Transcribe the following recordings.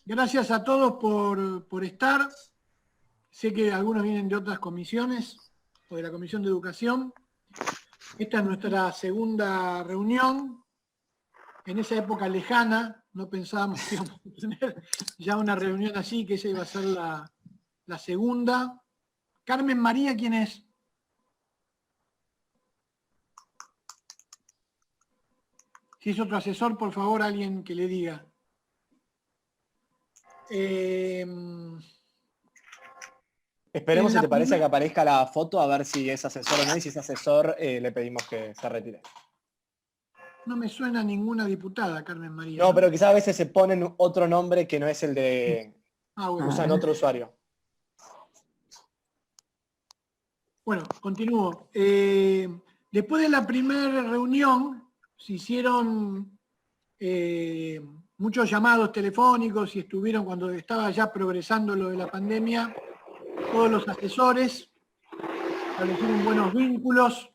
Gracias a todos por estar. Sé que algunos vienen de otras comisiones, o de la Comisión de Educación. Esta es nuestra segunda reunión. En esa época lejana, no pensábamos que íbamos a tener ya una reunión así, que esa iba a ser la segunda. Carmen María, ¿quién es? Si es otro asesor, por favor, alguien que le diga. Esperemos, si te parece, que aparezca la foto, a ver si es asesor o no, y si es asesor, le pedimos que se retire. No me suena ninguna diputada, Carmen María. No, pero quizás a veces se ponen otro nombre que no es el de... Bueno. Usan otro usuario. Bueno, continúo. Después de la primera reunión, se hicieron muchos llamados telefónicos y estuvieron, cuando estaba ya progresando lo de la pandemia, todos los asesores, establecieron buenos vínculos.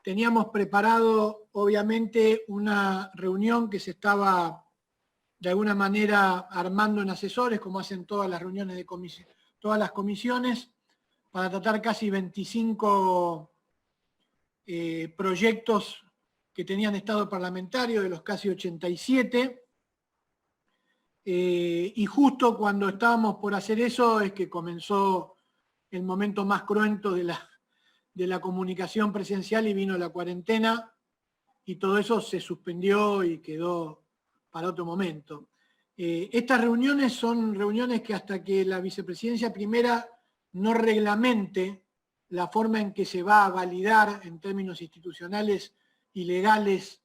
Teníamos preparado, obviamente, una reunión que se estaba, de alguna manera, armando en asesores, como hacen todas las reuniones de todas las comisiones, para tratar casi 25 proyectos que tenían estado parlamentario, de los casi 87. Y justo cuando estábamos por hacer eso es que comenzó el momento más cruento de la comunicación presencial y vino la cuarentena y todo eso se suspendió y quedó para otro momento. Estas reuniones son reuniones que hasta que la vicepresidencia primera no reglamente la forma en que se va a validar en términos institucionales y legales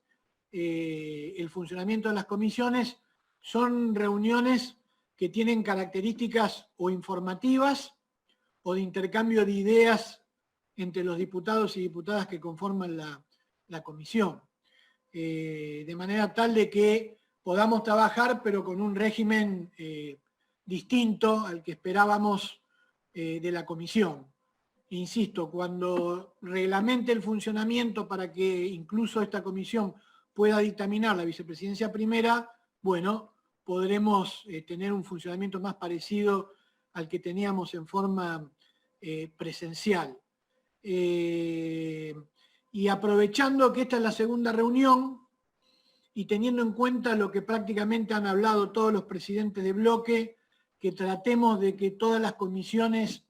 el funcionamiento de las comisiones, son reuniones que tienen características o informativas o de intercambio de ideas entre los diputados y diputadas que conforman la comisión. De manera tal de que podamos trabajar, pero con un régimen distinto al que esperábamos de la comisión. Insisto, cuando reglamente el funcionamiento para que incluso esta comisión pueda dictaminar la vicepresidencia primera, bueno, podremos tener un funcionamiento más parecido al que teníamos en forma presencial. Y aprovechando que esta es la segunda reunión y teniendo en cuenta lo que prácticamente han hablado todos los presidentes de bloque, que tratemos de que todas las comisiones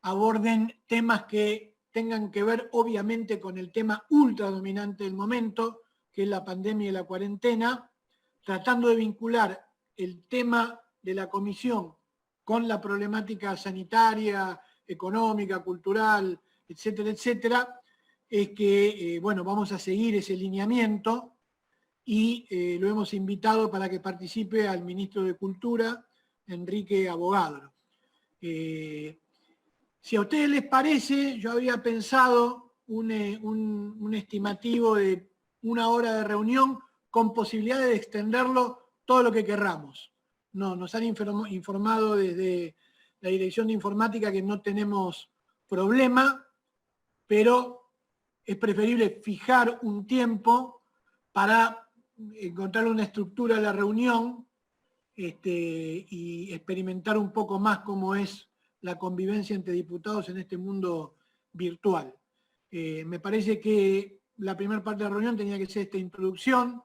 aborden temas que tengan que ver obviamente con el tema ultradominante del momento, que es la pandemia y la cuarentena, tratando de vincular el tema de la comisión con la problemática sanitaria, económica, cultural, etcétera, etcétera, es que, bueno, vamos a seguir ese lineamiento y lo hemos invitado para que participe al ministro de Cultura, Enrique Abogadro. Si a ustedes les parece, yo había pensado un estimativo de 1 hora de reunión con posibilidad de extenderlo todo lo que querramos. No, nos han informado desde la Dirección de Informática que no tenemos problema, pero es preferible fijar un tiempo para encontrar una estructura de la reunión y experimentar un poco más cómo es la convivencia entre diputados en este mundo virtual. Me parece que la primera parte de la reunión tenía que ser esta introducción,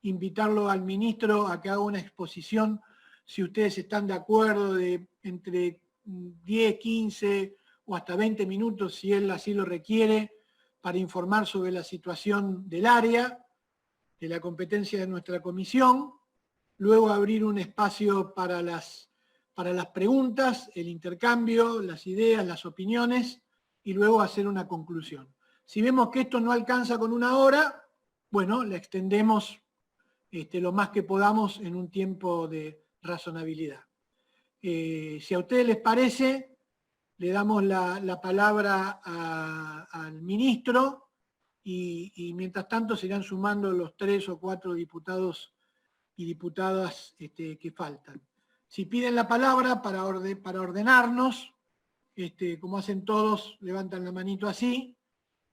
invitarlo al ministro a que haga una exposición, si ustedes están de acuerdo, de entre 10, 15 o hasta 20 minutos, si él así lo requiere, para informar sobre la situación del área, de la competencia de nuestra comisión, luego abrir un espacio para las preguntas, el intercambio, las ideas, las opiniones, y luego hacer una conclusión. Si vemos que esto no alcanza con 1 hora, bueno, la extendemos lo más que podamos en un tiempo de razonabilidad. Si a ustedes les parece, le damos la palabra al ministro y mientras tanto se irán sumando los 3 o 4 diputados y diputadas que faltan. Si piden la palabra para ordenarnos, como hacen todos, levantan la manito así,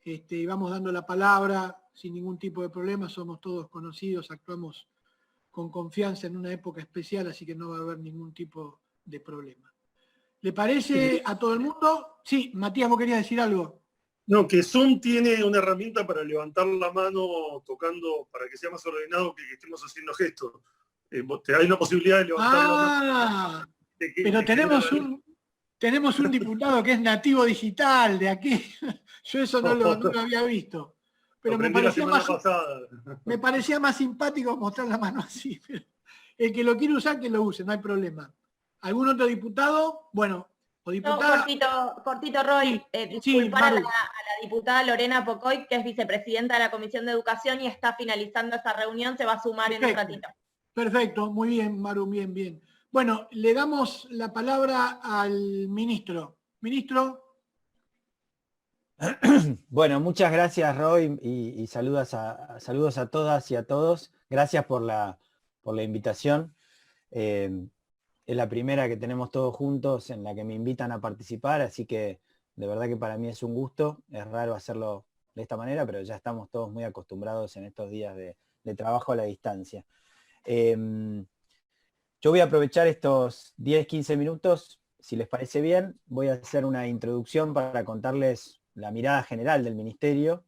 y vamos dando la palabra sin ningún tipo de problema, somos todos conocidos, actuamos con confianza en una época especial, así que no va a haber ningún tipo de problema. ¿Le parece a todo el mundo? Sí, Matías, vos querías decir algo. No, que Zoom tiene una herramienta para levantar la mano tocando, para que sea más ordenado que estemos haciendo gestos. Te hay una posibilidad de levantar la mano. Pero tenemos un diputado que es nativo digital de aquí. Yo eso no lo había visto. Pero me parecía más simpático mostrar la mano así. Pero el que lo quiere usar, que lo use, no hay problema. ¿Algún otro diputado? Bueno, o diputada. No, cortito, Roy. Disculpar a la diputada Lorena Pocoy, que es vicepresidenta de la Comisión de Educación y está finalizando esa reunión, se va a sumar en un ratito. Perfecto, muy bien, Maru, bien. Bueno, le damos la palabra al ministro. Ministro. Bueno, muchas gracias, Roy, y saludos a todas y a todos. Gracias por la invitación. Es la primera que tenemos todos juntos en la que me invitan a participar, así que de verdad que para mí es un gusto. Es raro hacerlo de esta manera, pero ya estamos todos muy acostumbrados en estos días de trabajo a la distancia. Yo voy a aprovechar estos 10-15 minutos, si les parece bien. Voy a hacer una introducción para contarles la mirada general del Ministerio,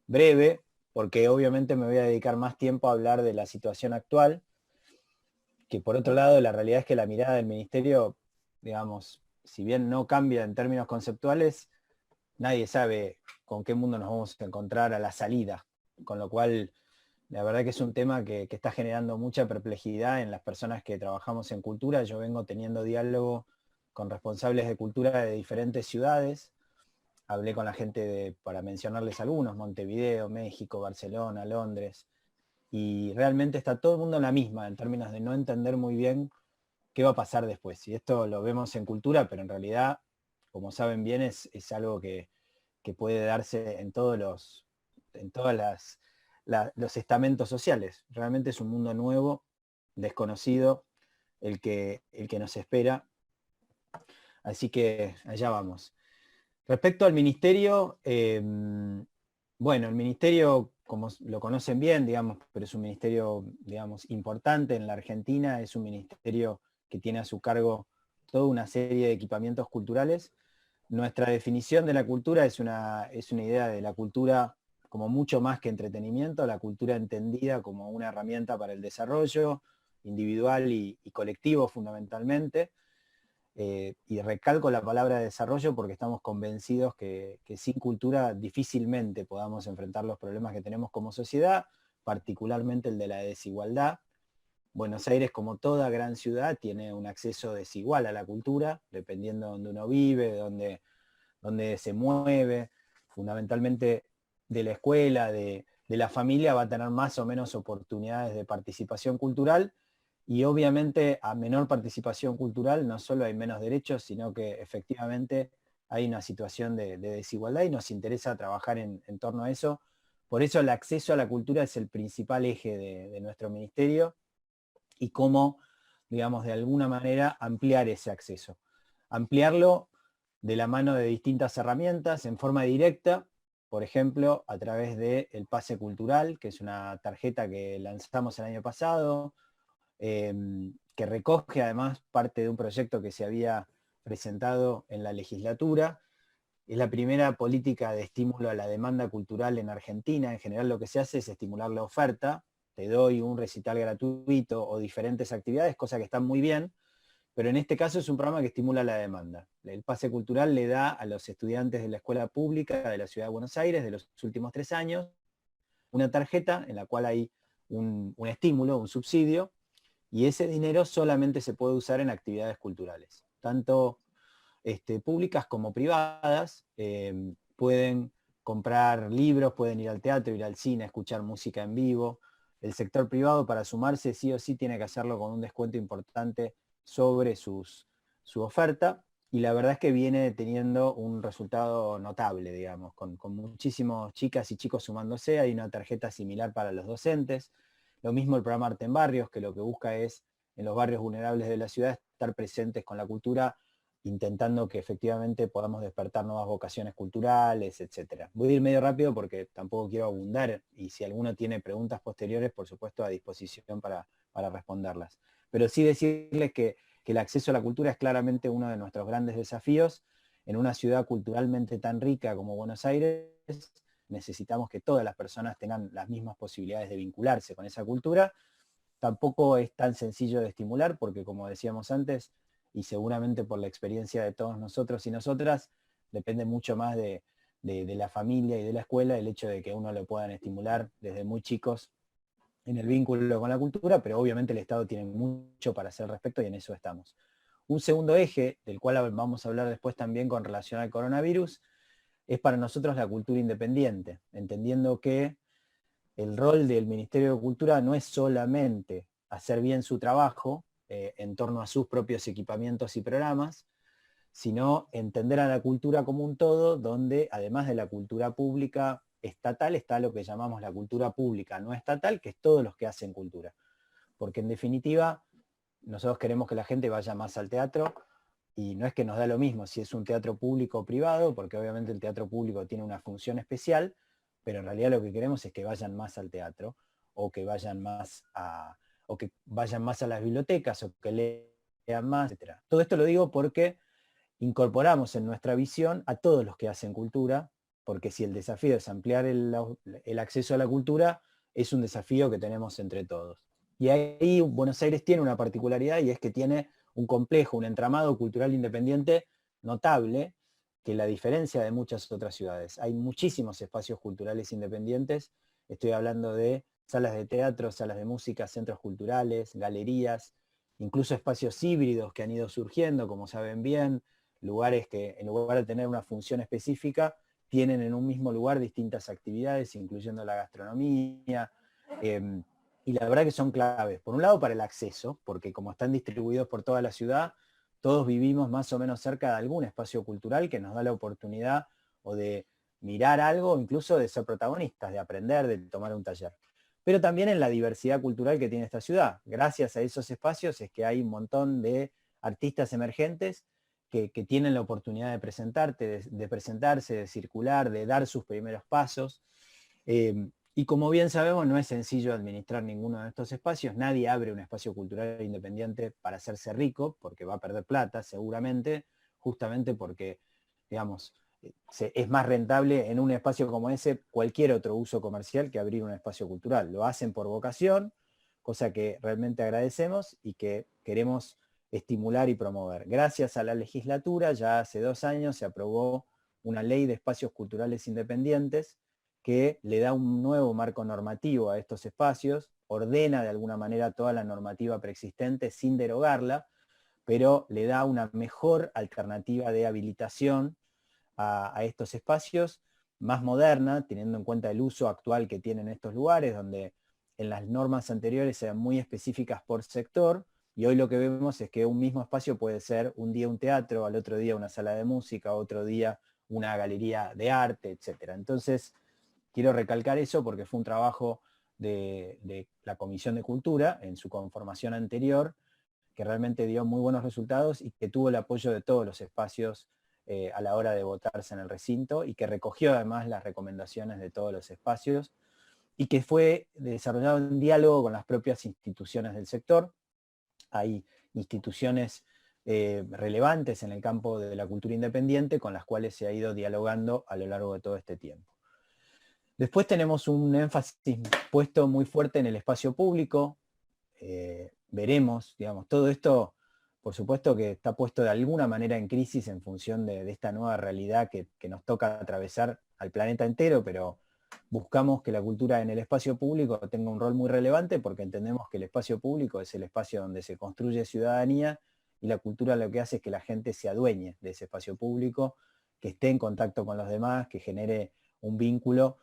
breve, porque obviamente me voy a dedicar más tiempo a hablar de la situación actual, que por otro lado la realidad es que la mirada del Ministerio, digamos, si bien no cambia en términos conceptuales, nadie sabe con qué mundo nos vamos a encontrar a la salida, con lo cual la verdad que es un tema que está generando mucha perplejidad en las personas que trabajamos en cultura. Yo vengo teniendo diálogo con responsables de cultura de diferentes ciudades. Hablé con la gente para mencionarles algunos, Montevideo, México, Barcelona, Londres. Y realmente está todo el mundo en la misma, en términos de no entender muy bien qué va a pasar después. Y esto lo vemos en cultura, pero en realidad, como saben bien, es algo que puede darse en todos los estamentos sociales. Realmente es un mundo nuevo, desconocido, el que nos espera. Así que allá vamos. Respecto al ministerio, bueno, el ministerio, como lo conocen bien, digamos, pero es un ministerio, digamos, importante en la Argentina, es un ministerio que tiene a su cargo toda una serie de equipamientos culturales. Nuestra definición de la cultura es una idea de la cultura como mucho más que entretenimiento, la cultura entendida como una herramienta para el desarrollo individual y colectivo fundamentalmente. Y recalco la palabra desarrollo porque estamos convencidos que sin cultura difícilmente podamos enfrentar los problemas que tenemos como sociedad, particularmente el de la desigualdad. Buenos Aires, como toda gran ciudad, tiene un acceso desigual a la cultura, dependiendo de donde uno vive, de donde se mueve, fundamentalmente de la escuela, de la familia, va a tener más o menos oportunidades de participación cultural. Y obviamente a menor participación cultural no solo hay menos derechos, sino que efectivamente hay una situación de desigualdad y nos interesa trabajar en torno a eso. Por eso el acceso a la cultura es el principal eje de nuestro ministerio y cómo, digamos, de alguna manera ampliar ese acceso. Ampliarlo de la mano de distintas herramientas en forma directa, por ejemplo, a través del Pase Cultural, que es una tarjeta que lanzamos el año pasado, que recoge además parte de un proyecto que se había presentado en la legislatura. Es la primera política de estímulo a la demanda cultural en Argentina. En general lo que se hace es estimular la oferta. Te doy un recital gratuito o diferentes actividades, cosa que están muy bien, pero en este caso es un programa que estimula la demanda. El Pase Cultural le da a los estudiantes de la escuela pública de la Ciudad de Buenos Aires de los últimos 3 años una tarjeta en la cual hay un estímulo, un subsidio, y ese dinero solamente se puede usar en actividades culturales, tanto públicas como privadas. Pueden comprar libros, pueden ir al teatro, ir al cine, escuchar música en vivo. El sector privado, para sumarse sí o sí tiene que hacerlo con un descuento importante sobre su oferta, y la verdad es que viene teniendo un resultado notable, digamos, con muchísimos chicas y chicos sumándose. Hay una tarjeta similar para los docentes. Lo mismo el programa Arte en Barrios, que lo que busca es, en los barrios vulnerables de la ciudad, estar presentes con la cultura, intentando que efectivamente podamos despertar nuevas vocaciones culturales, etc. Voy a ir medio rápido porque tampoco quiero abundar, y si alguno tiene preguntas posteriores, por supuesto, a disposición para para responderlas. Pero sí decirles que el acceso a la cultura es claramente uno de nuestros grandes desafíos. En una ciudad culturalmente tan rica como Buenos Aires, necesitamos que todas las personas tengan las mismas posibilidades de vincularse con esa cultura. Tampoco es tan sencillo de estimular, porque como decíamos antes, y seguramente por la experiencia de todos nosotros y nosotras, depende mucho más de la familia y de la escuela el hecho de que uno lo puedan estimular desde muy chicos en el vínculo con la cultura, pero obviamente el Estado tiene mucho para hacer al respecto y en eso estamos. Un segundo eje, del cual vamos a hablar después también con relación al coronavirus, es para nosotros la cultura independiente, entendiendo que el rol del Ministerio de Cultura no es solamente hacer bien su trabajo en torno a sus propios equipamientos y programas, sino entender a la cultura como un todo, donde además de la cultura pública estatal está lo que llamamos la cultura pública no estatal, que es todos los que hacen cultura. Porque en definitiva, nosotros queremos que la gente vaya más al teatro, y no es que nos da lo mismo si es un teatro público o privado, porque obviamente el teatro público tiene una función especial, pero en realidad lo que queremos es que vayan más al teatro, o que vayan más a las bibliotecas, o que lean más, etc. Todo esto lo digo porque incorporamos en nuestra visión a todos los que hacen cultura, porque si el desafío es ampliar el acceso a la cultura, es un desafío que tenemos entre todos. Y ahí Buenos Aires tiene una particularidad, y es que tiene un complejo, un entramado cultural independiente notable, que la diferencia de muchas otras ciudades. Hay muchísimos espacios culturales independientes, estoy hablando de salas de teatro, salas de música, centros culturales, galerías, incluso espacios híbridos que han ido surgiendo, como saben bien, lugares que en lugar de tener una función específica, tienen en un mismo lugar distintas actividades, incluyendo la gastronomía, y la verdad que son claves. Por un lado para el acceso, porque como están distribuidos por toda la ciudad, todos vivimos más o menos cerca de algún espacio cultural que nos da la oportunidad o de mirar algo, o incluso de ser protagonistas, de aprender, de tomar un taller. Pero también en la diversidad cultural que tiene esta ciudad. Gracias a esos espacios es que hay un montón de artistas emergentes que tienen la oportunidad de presentarse, de circular, de dar sus primeros pasos. Y como bien sabemos, no es sencillo administrar ninguno de estos espacios. Nadie abre un espacio cultural independiente para hacerse rico, porque va a perder plata seguramente, justamente porque, digamos, es más rentable en un espacio como ese cualquier otro uso comercial que abrir un espacio cultural. Lo hacen por vocación, cosa que realmente agradecemos y que queremos estimular y promover. Gracias a la legislatura, ya hace 2 años se aprobó una ley de espacios culturales independientes que le da un nuevo marco normativo a estos espacios, ordena de alguna manera toda la normativa preexistente sin derogarla, pero le da una mejor alternativa de habilitación a estos espacios, más moderna, teniendo en cuenta el uso actual que tienen estos lugares, donde en las normas anteriores eran muy específicas por sector, y hoy lo que vemos es que un mismo espacio puede ser un día un teatro, al otro día una sala de música, otro día una galería de arte, etc. Entonces, quiero recalcar eso porque fue un trabajo de la Comisión de Cultura en su conformación anterior, que realmente dio muy buenos resultados y que tuvo el apoyo de todos los espacios a la hora de votarse en el recinto, y que recogió además las recomendaciones de todos los espacios, y que fue desarrollado en diálogo con las propias instituciones del sector. Hay instituciones relevantes en el campo de la cultura independiente con las cuales se ha ido dialogando a lo largo de todo este tiempo. Después tenemos un énfasis puesto muy fuerte en el espacio público. Veremos, digamos, todo esto, por supuesto que está puesto de alguna manera en crisis en función de esta nueva realidad que nos toca atravesar al planeta entero, pero buscamos que la cultura en el espacio público tenga un rol muy relevante, porque entendemos que el espacio público es el espacio donde se construye ciudadanía, y la cultura lo que hace es que la gente se adueñe de ese espacio público, que esté en contacto con los demás, que genere un vínculo.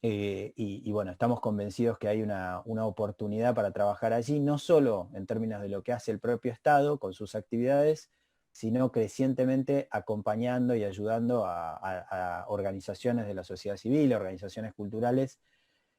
Y bueno, estamos convencidos que hay una oportunidad para trabajar allí, no solo en términos de lo que hace el propio Estado con sus actividades, sino crecientemente acompañando y ayudando a organizaciones de la sociedad civil, organizaciones culturales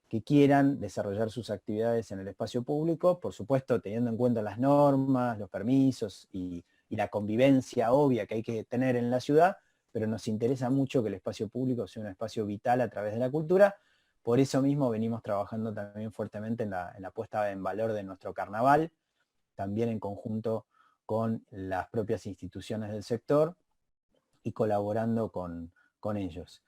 que quieran desarrollar sus actividades en el espacio público, por supuesto teniendo en cuenta las normas, los permisos y la convivencia obvia que hay que tener en la ciudad, pero nos interesa mucho que el espacio público sea un espacio vital a través de la cultura, Por eso mismo venimos trabajando también fuertemente en la puesta en valor de nuestro carnaval, también en conjunto con las propias instituciones del sector y colaborando con ellos.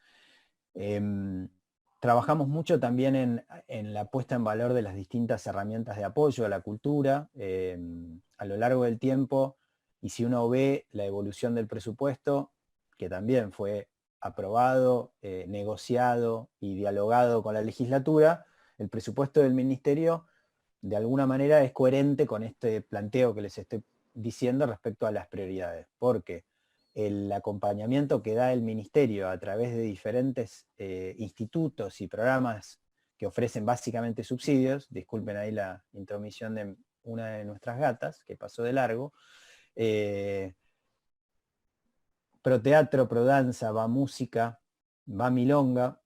Trabajamos mucho también en la puesta en valor de las distintas herramientas de apoyo a la cultura a lo largo del tiempo, y si uno ve la evolución del presupuesto, que también fue aprobado, negociado y dialogado con la legislatura, el presupuesto del ministerio de alguna manera es coherente con este planteo que les estoy diciendo respecto a las prioridades, porque el acompañamiento que da el ministerio a través de diferentes institutos y programas que ofrecen básicamente subsidios, disculpen ahí la intromisión de una de nuestras gatas, que pasó de largo, Proteatro, Prodanza, Va Música, Va Milonga,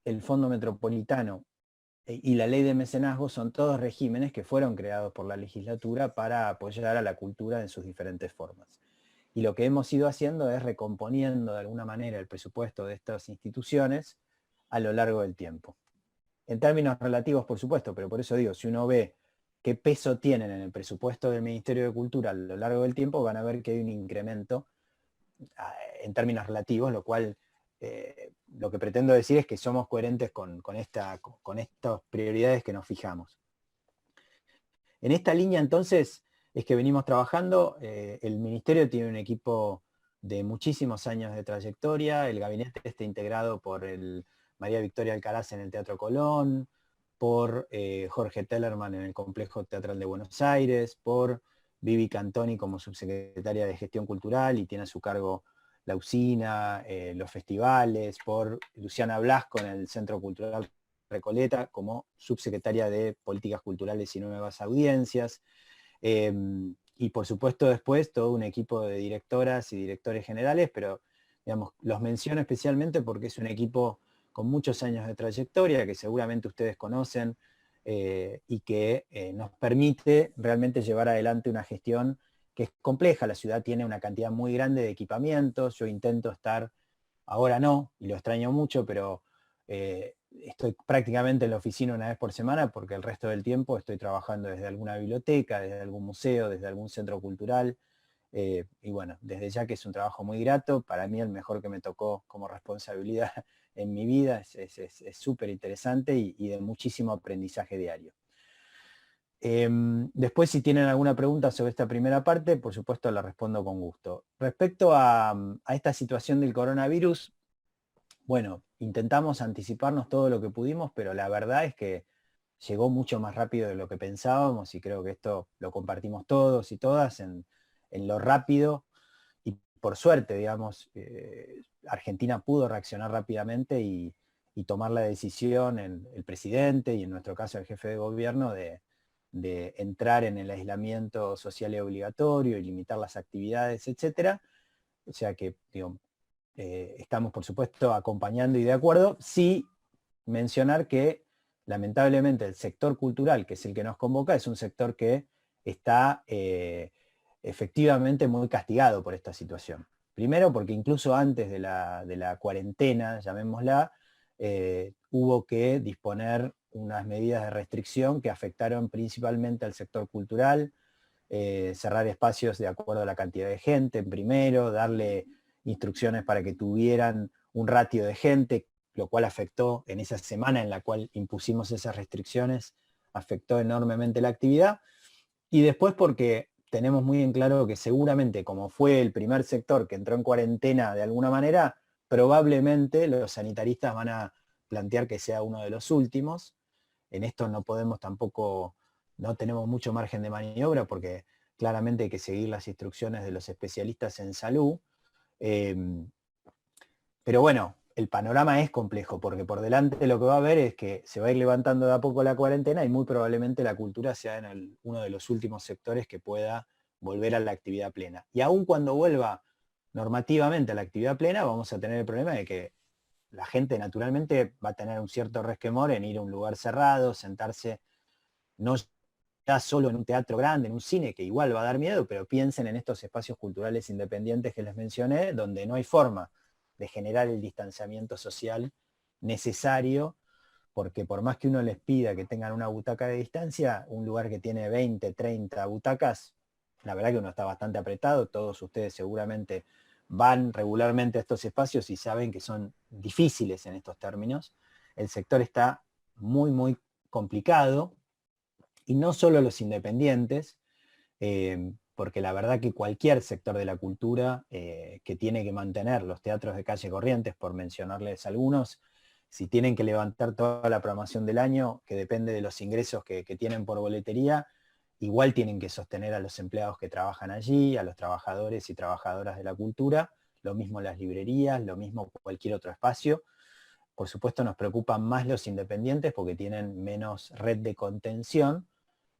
el Fondo Metropolitano y la Ley de Mecenazgo son todos regímenes que fueron creados por la legislatura para apoyar a la cultura en sus diferentes formas. Y lo que hemos ido haciendo es recomponiendo de alguna manera el presupuesto de estas instituciones a lo largo del tiempo. En términos relativos, por supuesto, pero por eso digo, si uno ve qué peso tienen en el presupuesto del Ministerio de Cultura a lo largo del tiempo, van a ver que hay un incremento en términos relativos, lo cual lo que pretendo decir es que somos coherentes con estas prioridades que nos fijamos. En esta línea, entonces, es que venimos trabajando. El Ministerio tiene un equipo de muchísimos años de trayectoria. El gabinete está integrado por María Victoria Alcaraz en el Teatro Colón, por Jorge Tellerman en el Complejo Teatral de Buenos Aires, por Vivi Cantoni como subsecretaria de Gestión Cultural y tiene a su cargo la usina, los festivales, por Luciana Blasco en el Centro Cultural Recoleta como subsecretaria de Políticas Culturales y Nuevas Audiencias, y por supuesto después todo un equipo de directoras y directores generales, pero digamos, los menciono especialmente porque es un equipo con muchos años de trayectoria, que seguramente ustedes conocen, y que nos permite realmente llevar adelante una gestión que es compleja. La ciudad tiene una cantidad muy grande de equipamientos, yo intento estar, ahora no, y lo extraño mucho, pero estoy prácticamente en la oficina una vez por semana porque el resto del tiempo estoy trabajando desde alguna biblioteca, desde algún museo, desde algún centro cultural, y bueno, desde ya que es un trabajo muy grato, para mí el mejor que me tocó como responsabilidad en mi vida, es súper interesante y de muchísimo aprendizaje diario. Después, si tienen alguna pregunta sobre esta primera parte, por supuesto la respondo con gusto. Respecto a esta situación del coronavirus, bueno, intentamos anticiparnos todo lo que pudimos, pero la verdad es que llegó mucho más rápido de lo que pensábamos y creo que esto lo compartimos todos y todas en lo rápido y por suerte, digamos, Argentina pudo reaccionar rápidamente y tomar la decisión, el presidente y en nuestro caso el jefe de gobierno, de entrar en el aislamiento social y obligatorio y limitar las actividades, etc. O sea que, digo, estamos por supuesto acompañando y de acuerdo. Sí mencionar que lamentablemente el sector cultural, que es el que nos convoca, es un sector que está efectivamente muy castigado por esta situación. Primero porque incluso antes de la cuarentena, llamémosla, hubo que disponer unas medidas de restricción que afectaron principalmente al sector cultural, cerrar espacios de acuerdo a la cantidad de gente, primero, darle instrucciones para que tuvieran un ratio de gente, lo cual afectó en esa semana en la cual impusimos esas restricciones, afectó enormemente la actividad, y después porque tenemos muy en claro que seguramente, como fue el primer sector que entró en cuarentena de alguna manera, probablemente los sanitaristas van a plantear que sea uno de los últimos. En esto no podemos tampoco, no tenemos mucho margen de maniobra porque claramente hay que seguir las instrucciones de los especialistas en salud. Pero bueno, el panorama es complejo porque por delante lo que va a haber es que se va a ir levantando de a poco la cuarentena y muy probablemente la cultura sea uno de los últimos sectores que pueda volver a la actividad plena. Y aun cuando vuelva normativamente a la actividad plena, vamos a tener el problema de que la gente naturalmente va a tener un cierto resquemor en ir a un lugar cerrado, sentarse, no ya solo en un teatro grande, en un cine, que igual va a dar miedo, pero piensen en estos espacios culturales independientes que les mencioné, donde no hay forma de generar el distanciamiento social necesario porque por más que uno les pida que tengan una butaca de distancia, un lugar que tiene 20, 30 butacas, la verdad que uno está bastante apretado. Todos ustedes seguramente van regularmente a estos espacios y saben que son difíciles en estos términos. El sector está muy, muy complicado, y no solo los independientes, porque la verdad que cualquier sector de la cultura que tiene que mantener los teatros de calle Corrientes, por mencionarles algunos, si tienen que levantar toda la programación del año, que depende de los ingresos que tienen por boletería, igual tienen que sostener a los empleados que trabajan allí, a los trabajadores y trabajadoras de la cultura, lo mismo las librerías, lo mismo cualquier otro espacio. Por supuesto nos preocupan más los independientes porque tienen menos red de contención,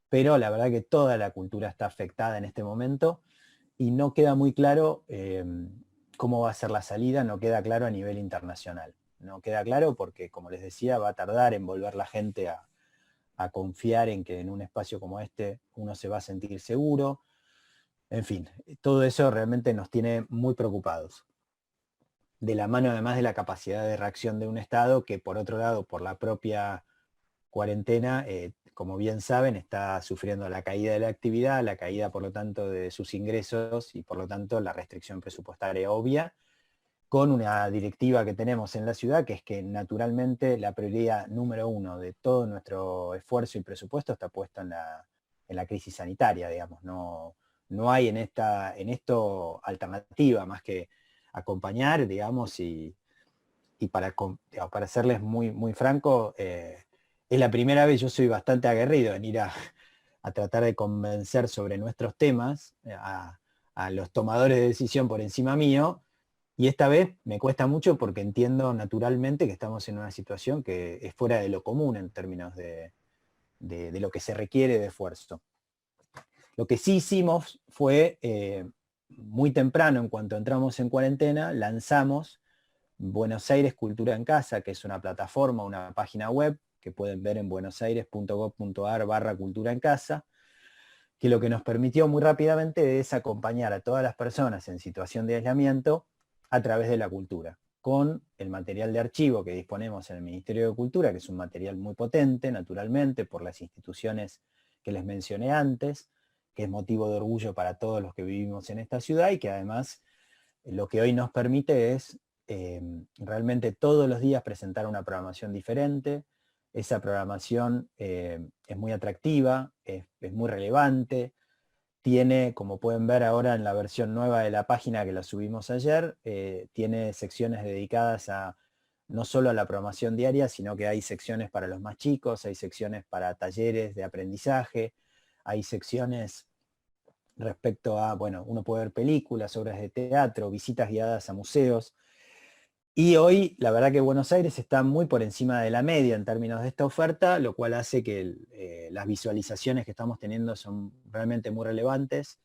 pero la verdad que toda la cultura está afectada en este momento y no queda muy claro cómo va a ser la salida, no queda claro a nivel internacional. No queda claro porque, como les decía, va a tardar en volver la gente a confiar en que en un espacio como este uno se va a sentir seguro. En fin, todo eso realmente nos tiene muy preocupados. De la mano además de la capacidad de reacción de un Estado que, por otro lado, por la propia cuarentena, como bien saben, está sufriendo la caída de la actividad, la caída por lo tanto de sus ingresos y por lo tanto la restricción presupuestaria obvia, con una directiva que tenemos en la ciudad, que es que naturalmente la prioridad número uno de todo nuestro esfuerzo y presupuesto está puesto en la crisis sanitaria, digamos. No hay en esto alternativa más que acompañar, digamos, y para serles muy, muy franco, es la primera vez, yo soy bastante aguerrido en ir a tratar de convencer sobre nuestros temas a los tomadores de decisión por encima mío, y esta vez me cuesta mucho porque entiendo naturalmente que estamos en una situación que es fuera de lo común en términos de lo que se requiere de esfuerzo. Lo que sí hicimos fue, muy temprano, en cuanto entramos en cuarentena, lanzamos Buenos Aires Cultura en Casa, que es una plataforma, una página web que pueden ver en buenosaires.gov.ar/cultura en casa, que lo que nos permitió muy rápidamente es acompañar a todas las personas en situación de aislamiento a través de la cultura, con el material de archivo que disponemos en el Ministerio de Cultura, que es un material muy potente, naturalmente, por las instituciones que les mencioné antes, que es motivo de orgullo para todos los que vivimos en esta ciudad y que además lo que hoy nos permite es realmente todos los días presentar una programación diferente. Esa programación es muy atractiva, es muy relevante, tiene, como pueden ver ahora en la versión nueva de la página que la subimos ayer, tiene secciones dedicadas no solo a la programación diaria, sino que hay secciones para los más chicos, hay secciones para talleres de aprendizaje, hay secciones respecto a, bueno, uno puede ver películas, obras de teatro, visitas guiadas a museos. Y hoy, la verdad que Buenos Aires está muy por encima de la media en términos de esta oferta, lo cual hace que las visualizaciones que estamos teniendo son realmente muy relevantes.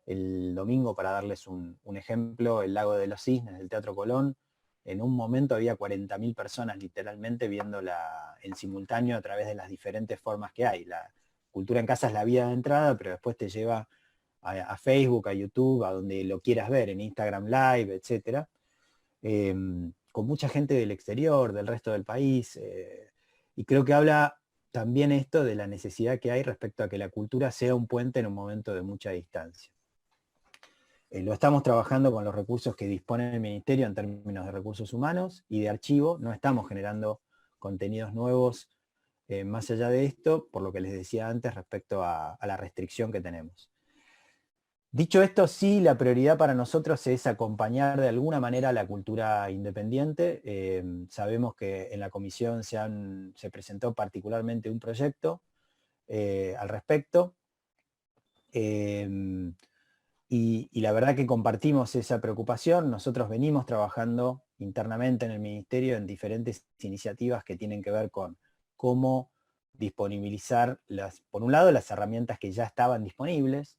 El domingo, para darles un ejemplo, el Lago de los Cisnes del Teatro Colón, en un momento había 40.000 personas literalmente viéndola en simultáneo a través de las diferentes formas que hay. La cultura en casa es la vía de entrada, pero después te lleva a Facebook, a YouTube, a donde lo quieras ver, en Instagram Live, etc. Con mucha gente del exterior, del resto del país, y creo que habla también esto de la necesidad que hay respecto a que la cultura sea un puente en un momento de mucha distancia. Lo estamos trabajando con los recursos que dispone el Ministerio en términos de recursos humanos y de archivo. No estamos generando contenidos nuevos más allá de esto, por lo que les decía antes respecto a la restricción que tenemos. Dicho esto, sí, la prioridad para nosotros es acompañar de alguna manera a la cultura independiente. Sabemos que en la comisión se presentó particularmente un proyecto al respecto. Y la verdad que compartimos esa preocupación. Nosotros venimos trabajando internamente en el Ministerio en diferentes iniciativas que tienen que ver con cómo disponibilizar, por un lado, las herramientas que ya estaban disponibles.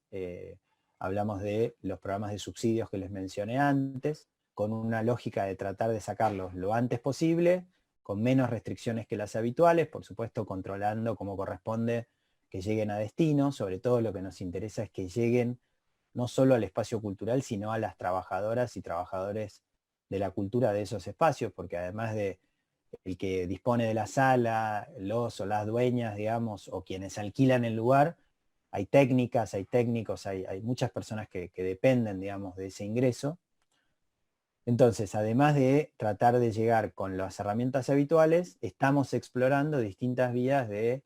Hablamos de los programas de subsidios que les mencioné antes, con una lógica de tratar de sacarlos lo antes posible, con menos restricciones que las habituales, por supuesto controlando como corresponde que lleguen a destino. Sobre todo lo que nos interesa es que lleguen no solo al espacio cultural, sino a las trabajadoras y trabajadores de la cultura de esos espacios, porque además de el que dispone de la sala, los o las dueñas, digamos, o quienes alquilan el lugar, hay técnicas, hay técnicos, hay muchas personas que dependen, digamos, de ese ingreso. Entonces, además de tratar de llegar con las herramientas habituales, estamos explorando distintas vías de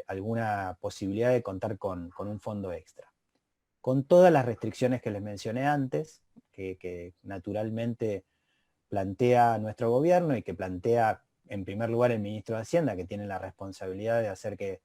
alguna posibilidad de contar con un fondo extra. Con todas las restricciones que les mencioné antes, que naturalmente plantea nuestro gobierno y que plantea en primer lugar el ministro de Hacienda, que tiene la responsabilidad de hacer que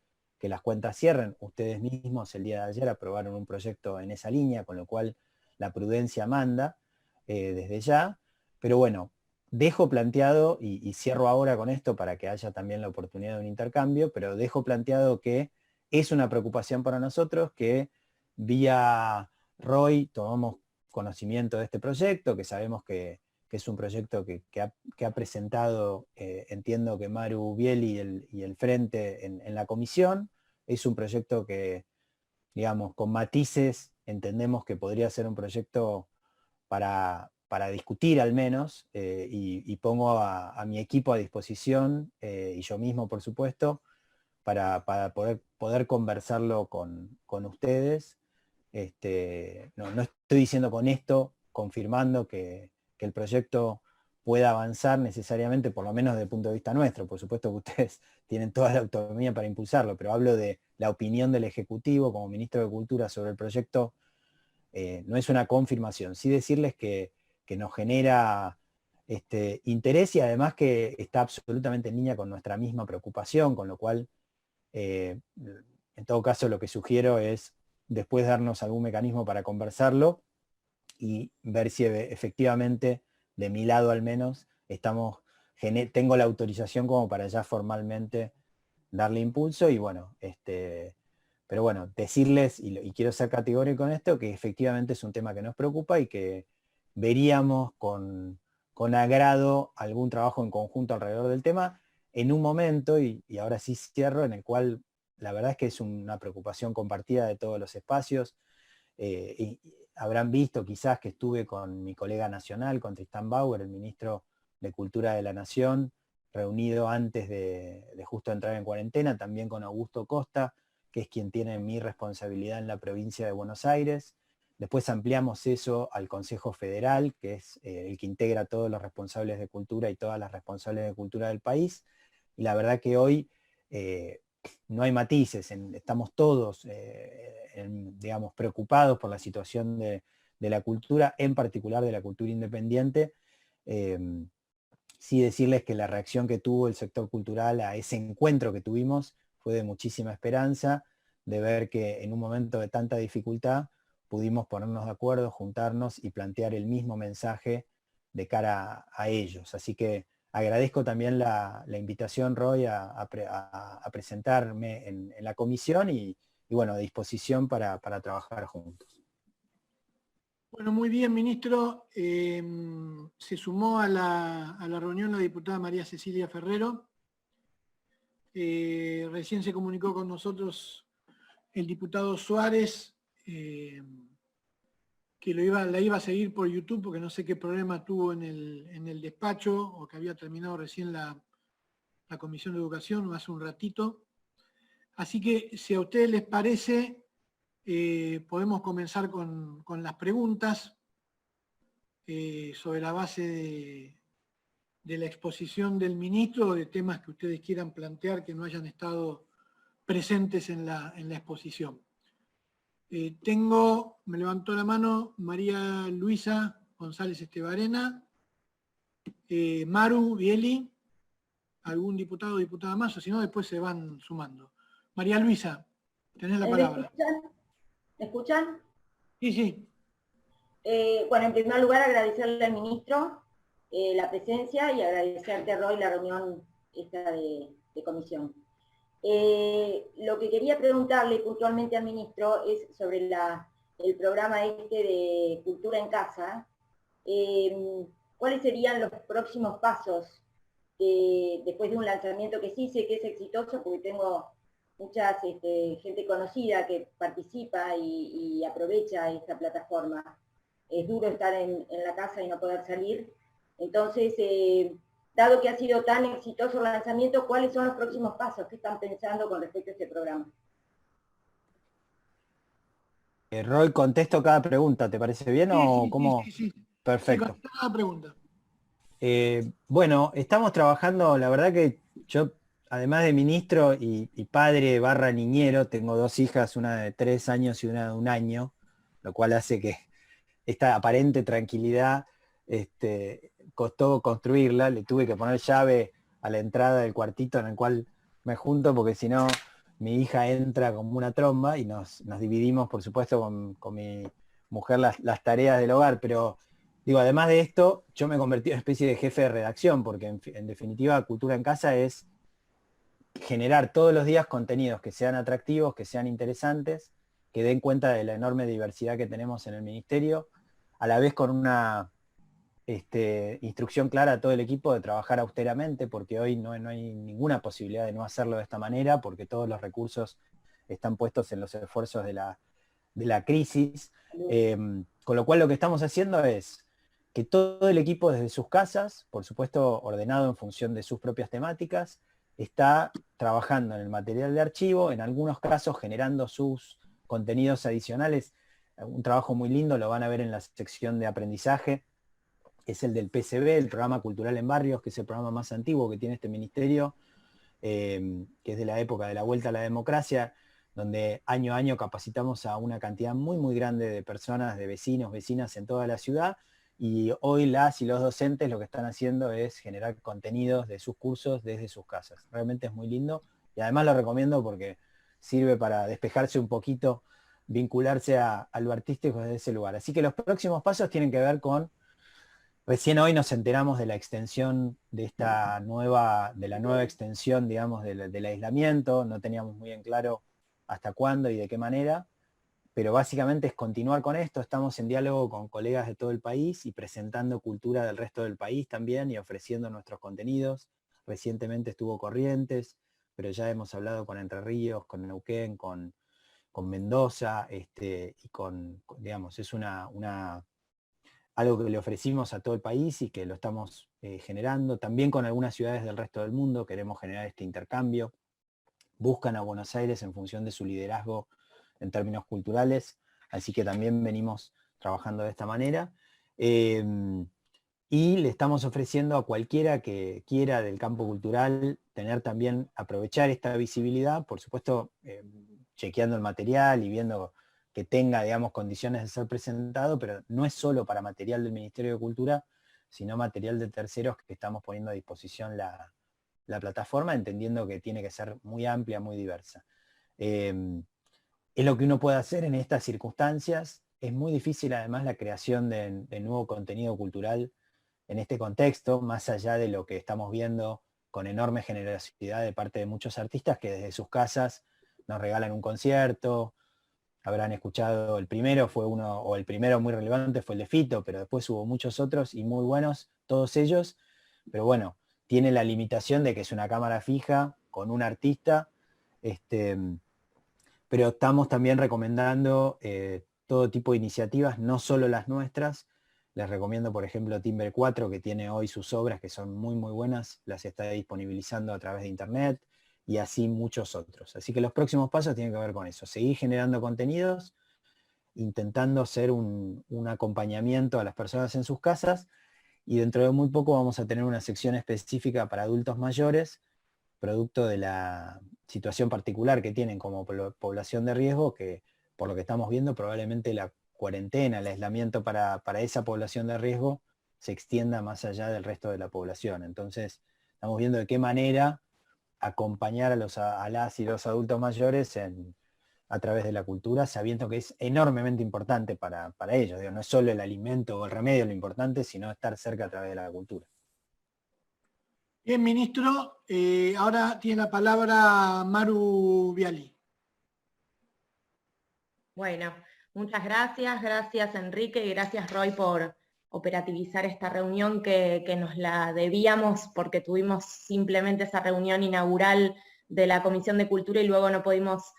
las cuentas cierren. Ustedes mismos el día de ayer aprobaron un proyecto en esa línea, con lo cual la prudencia manda desde ya. Pero bueno, dejo planteado, y cierro ahora con esto para que haya también la oportunidad de un intercambio, pero dejo planteado que es una preocupación para nosotros que vía Roy tomamos conocimiento de este proyecto, que sabemos que es un proyecto que ha presentado, entiendo que Maru Bieli y el Frente en la comisión. Es un proyecto que, digamos, con matices, entendemos que podría ser un proyecto para discutir al menos, y pongo a mi equipo a disposición, y yo mismo, por supuesto, para poder conversarlo con ustedes. No estoy diciendo con esto, confirmando que el proyecto pueda avanzar necesariamente, por lo menos desde el punto de vista nuestro. Por supuesto que ustedes tienen toda la autonomía para impulsarlo, pero hablo de la opinión del Ejecutivo como Ministro de Cultura sobre el proyecto. No es una confirmación, sí decirles que nos genera interés, y además que está absolutamente en línea con nuestra misma preocupación, con lo cual, en todo caso, lo que sugiero es después darnos algún mecanismo para conversarlo y ver si efectivamente, de mi lado al menos, tengo la autorización como para ya formalmente darle impulso. Y bueno, pero bueno, decirles, y quiero ser categórico en esto, que efectivamente es un tema que nos preocupa y que veríamos con agrado algún trabajo en conjunto alrededor del tema en un momento, y ahora sí cierro, en el cual la verdad es que es una preocupación compartida de todos los espacios. Y habrán visto quizás que estuve con mi colega nacional, con Tristán Bauer, el ministro de Cultura de la Nación, reunido antes de justo entrar en cuarentena, también con Augusto Costa, que es quien tiene mi responsabilidad en la provincia de Buenos Aires. Después ampliamos eso al Consejo Federal, que es el que integra a todos los responsables de cultura y todas las responsables de cultura del país. Y la verdad que hoy no hay matices, estamos todos, digamos, preocupados por la situación de la cultura, en particular de la cultura independiente. Sí decirles que la reacción que tuvo el sector cultural a ese encuentro que tuvimos fue de muchísima esperanza, de ver que en un momento de tanta dificultad pudimos ponernos de acuerdo, juntarnos y plantear el mismo mensaje de cara a ellos. Así que agradezco también la invitación, Roy, a presentarme en la comisión, y bueno, a disposición para trabajar juntos. Bueno, muy bien, ministro. Se sumó a la reunión la diputada María Cecilia Ferrero. Recién se comunicó con nosotros el diputado Suárez, que la iba a seguir por YouTube porque no sé qué problema tuvo en el despacho, o que había terminado recién la Comisión de Educación hace un ratito. Así que, si a ustedes les parece, podemos comenzar con las preguntas sobre la base de la exposición del ministro, o de temas que ustedes quieran plantear que no hayan estado presentes en la exposición. Me levantó la mano María Luisa González Estebarena, Maru Bieli, algún diputado o diputada más, o si no, después se van sumando. María Luisa, tenés la palabra. ¿Me escuchan? Sí, sí. Bueno, en primer lugar, agradecerle al ministro la presencia, y agradecerte, Roy, la reunión esta de comisión. Lo que quería preguntarle puntualmente al ministro es sobre el programa de Cultura en Casa. ¿Cuáles serían los próximos pasos después de un lanzamiento que sí sé que es exitoso, porque tengo mucha gente conocida que participa y aprovecha esta plataforma? Es duro estar en la casa y no poder salir. Entonces, Dado que ha sido tan exitoso el lanzamiento, ¿cuáles son los próximos pasos que están pensando con respecto a este programa? Roy, contesto cada pregunta, ¿te parece bien o cómo? Sí. Perfecto. Sí, contesta la pregunta. Bueno, estamos trabajando, la verdad que yo, además de ministro y padre / niñero, tengo 2 hijas, una de 3 años y una de 1 año, lo cual hace que esta aparente tranquilidad costó construirla, le tuve que poner llave a la entrada del cuartito en el cual me junto, porque si no mi hija entra como una tromba y nos dividimos, por supuesto, con mi mujer las tareas del hogar, pero digo, además de esto, yo me convertí en una especie de jefe de redacción, porque en definitiva Cultura en Casa es generar todos los días contenidos que sean atractivos, que sean interesantes, que den cuenta de la enorme diversidad que tenemos en el ministerio, a la vez con una instrucción clara a todo el equipo de trabajar austeramente, porque hoy no hay ninguna posibilidad de no hacerlo de esta manera, porque todos los recursos están puestos en los esfuerzos de la crisis. Con lo cual lo que estamos haciendo es que todo el equipo desde sus casas, por supuesto ordenado en función de sus propias temáticas, está trabajando en el material de archivo, en algunos casos generando sus contenidos adicionales. Un trabajo muy lindo, lo van a ver en la sección de aprendizaje, es el del PCB, el Programa Cultural en Barrios, que es el programa más antiguo que tiene este ministerio, que es de la época de la vuelta a la democracia, donde año a año capacitamos a una cantidad muy, muy grande de personas, de vecinos, vecinas en toda la ciudad, y hoy las y los docentes lo que están haciendo es generar contenidos de sus cursos desde sus casas. Realmente es muy lindo, y además lo recomiendo porque sirve para despejarse un poquito, vincularse a lo artístico desde ese lugar. Así que los próximos pasos tienen que ver con, recién hoy nos enteramos de la extensión de la nueva extensión, digamos, del aislamiento, no teníamos muy en claro hasta cuándo y de qué manera, pero básicamente es continuar con esto. Estamos en diálogo con colegas de todo el país y presentando cultura del resto del país también y ofreciendo nuestros contenidos. Recientemente estuvo Corrientes, pero ya hemos hablado con Entre Ríos, con Neuquén, con Mendoza, y digamos, es algo que le ofrecimos a todo el país y que lo estamos generando. También con algunas ciudades del resto del mundo queremos generar este intercambio. Buscan a Buenos Aires en función de su liderazgo en términos culturales, así que también venimos trabajando de esta manera. Y le estamos ofreciendo a cualquiera que quiera del campo cultural tener también, aprovechar esta visibilidad, por supuesto, chequeando el material y viendo que tenga, digamos, condiciones de ser presentado, pero no es solo para material del Ministerio de Cultura, sino material de terceros que estamos poniendo a disposición la plataforma, entendiendo que tiene que ser muy amplia, muy diversa. Es lo que uno puede hacer en estas circunstancias. Es muy difícil además la creación de nuevo contenido cultural en este contexto, más allá de lo que estamos viendo con enorme generosidad de parte de muchos artistas que desde sus casas nos regalan un concierto. Habrán escuchado, el primero muy relevante fue el de Fito, pero después hubo muchos otros y muy buenos, todos ellos, pero bueno, tiene la limitación de que es una cámara fija con un artista, pero estamos también recomendando todo tipo de iniciativas, no solo las nuestras. Les recomiendo, por ejemplo, Timber 4, que tiene hoy sus obras que son muy, muy buenas, las está disponibilizando a través de internet, y así muchos otros. Así que los próximos pasos tienen que ver con eso, seguir generando contenidos, intentando ser un acompañamiento a las personas en sus casas, y dentro de muy poco vamos a tener una sección específica para adultos mayores, producto de la situación particular que tienen como población de riesgo, que por lo que estamos viendo probablemente la cuarentena, el aislamiento para esa población de riesgo se extienda más allá del resto de la población. Entonces estamos viendo de qué manera acompañar a las y los adultos mayores a través de la cultura, sabiendo que es enormemente importante para ellos. Digo, no es solo el alimento o el remedio lo importante, sino estar cerca a través de la cultura. Bien, ministro, ahora tiene la palabra Maru Viali. Bueno, muchas gracias Enrique y gracias Roy por operativizar esta reunión que nos la debíamos porque tuvimos simplemente esa reunión inaugural de la Comisión de Cultura y luego no pudimos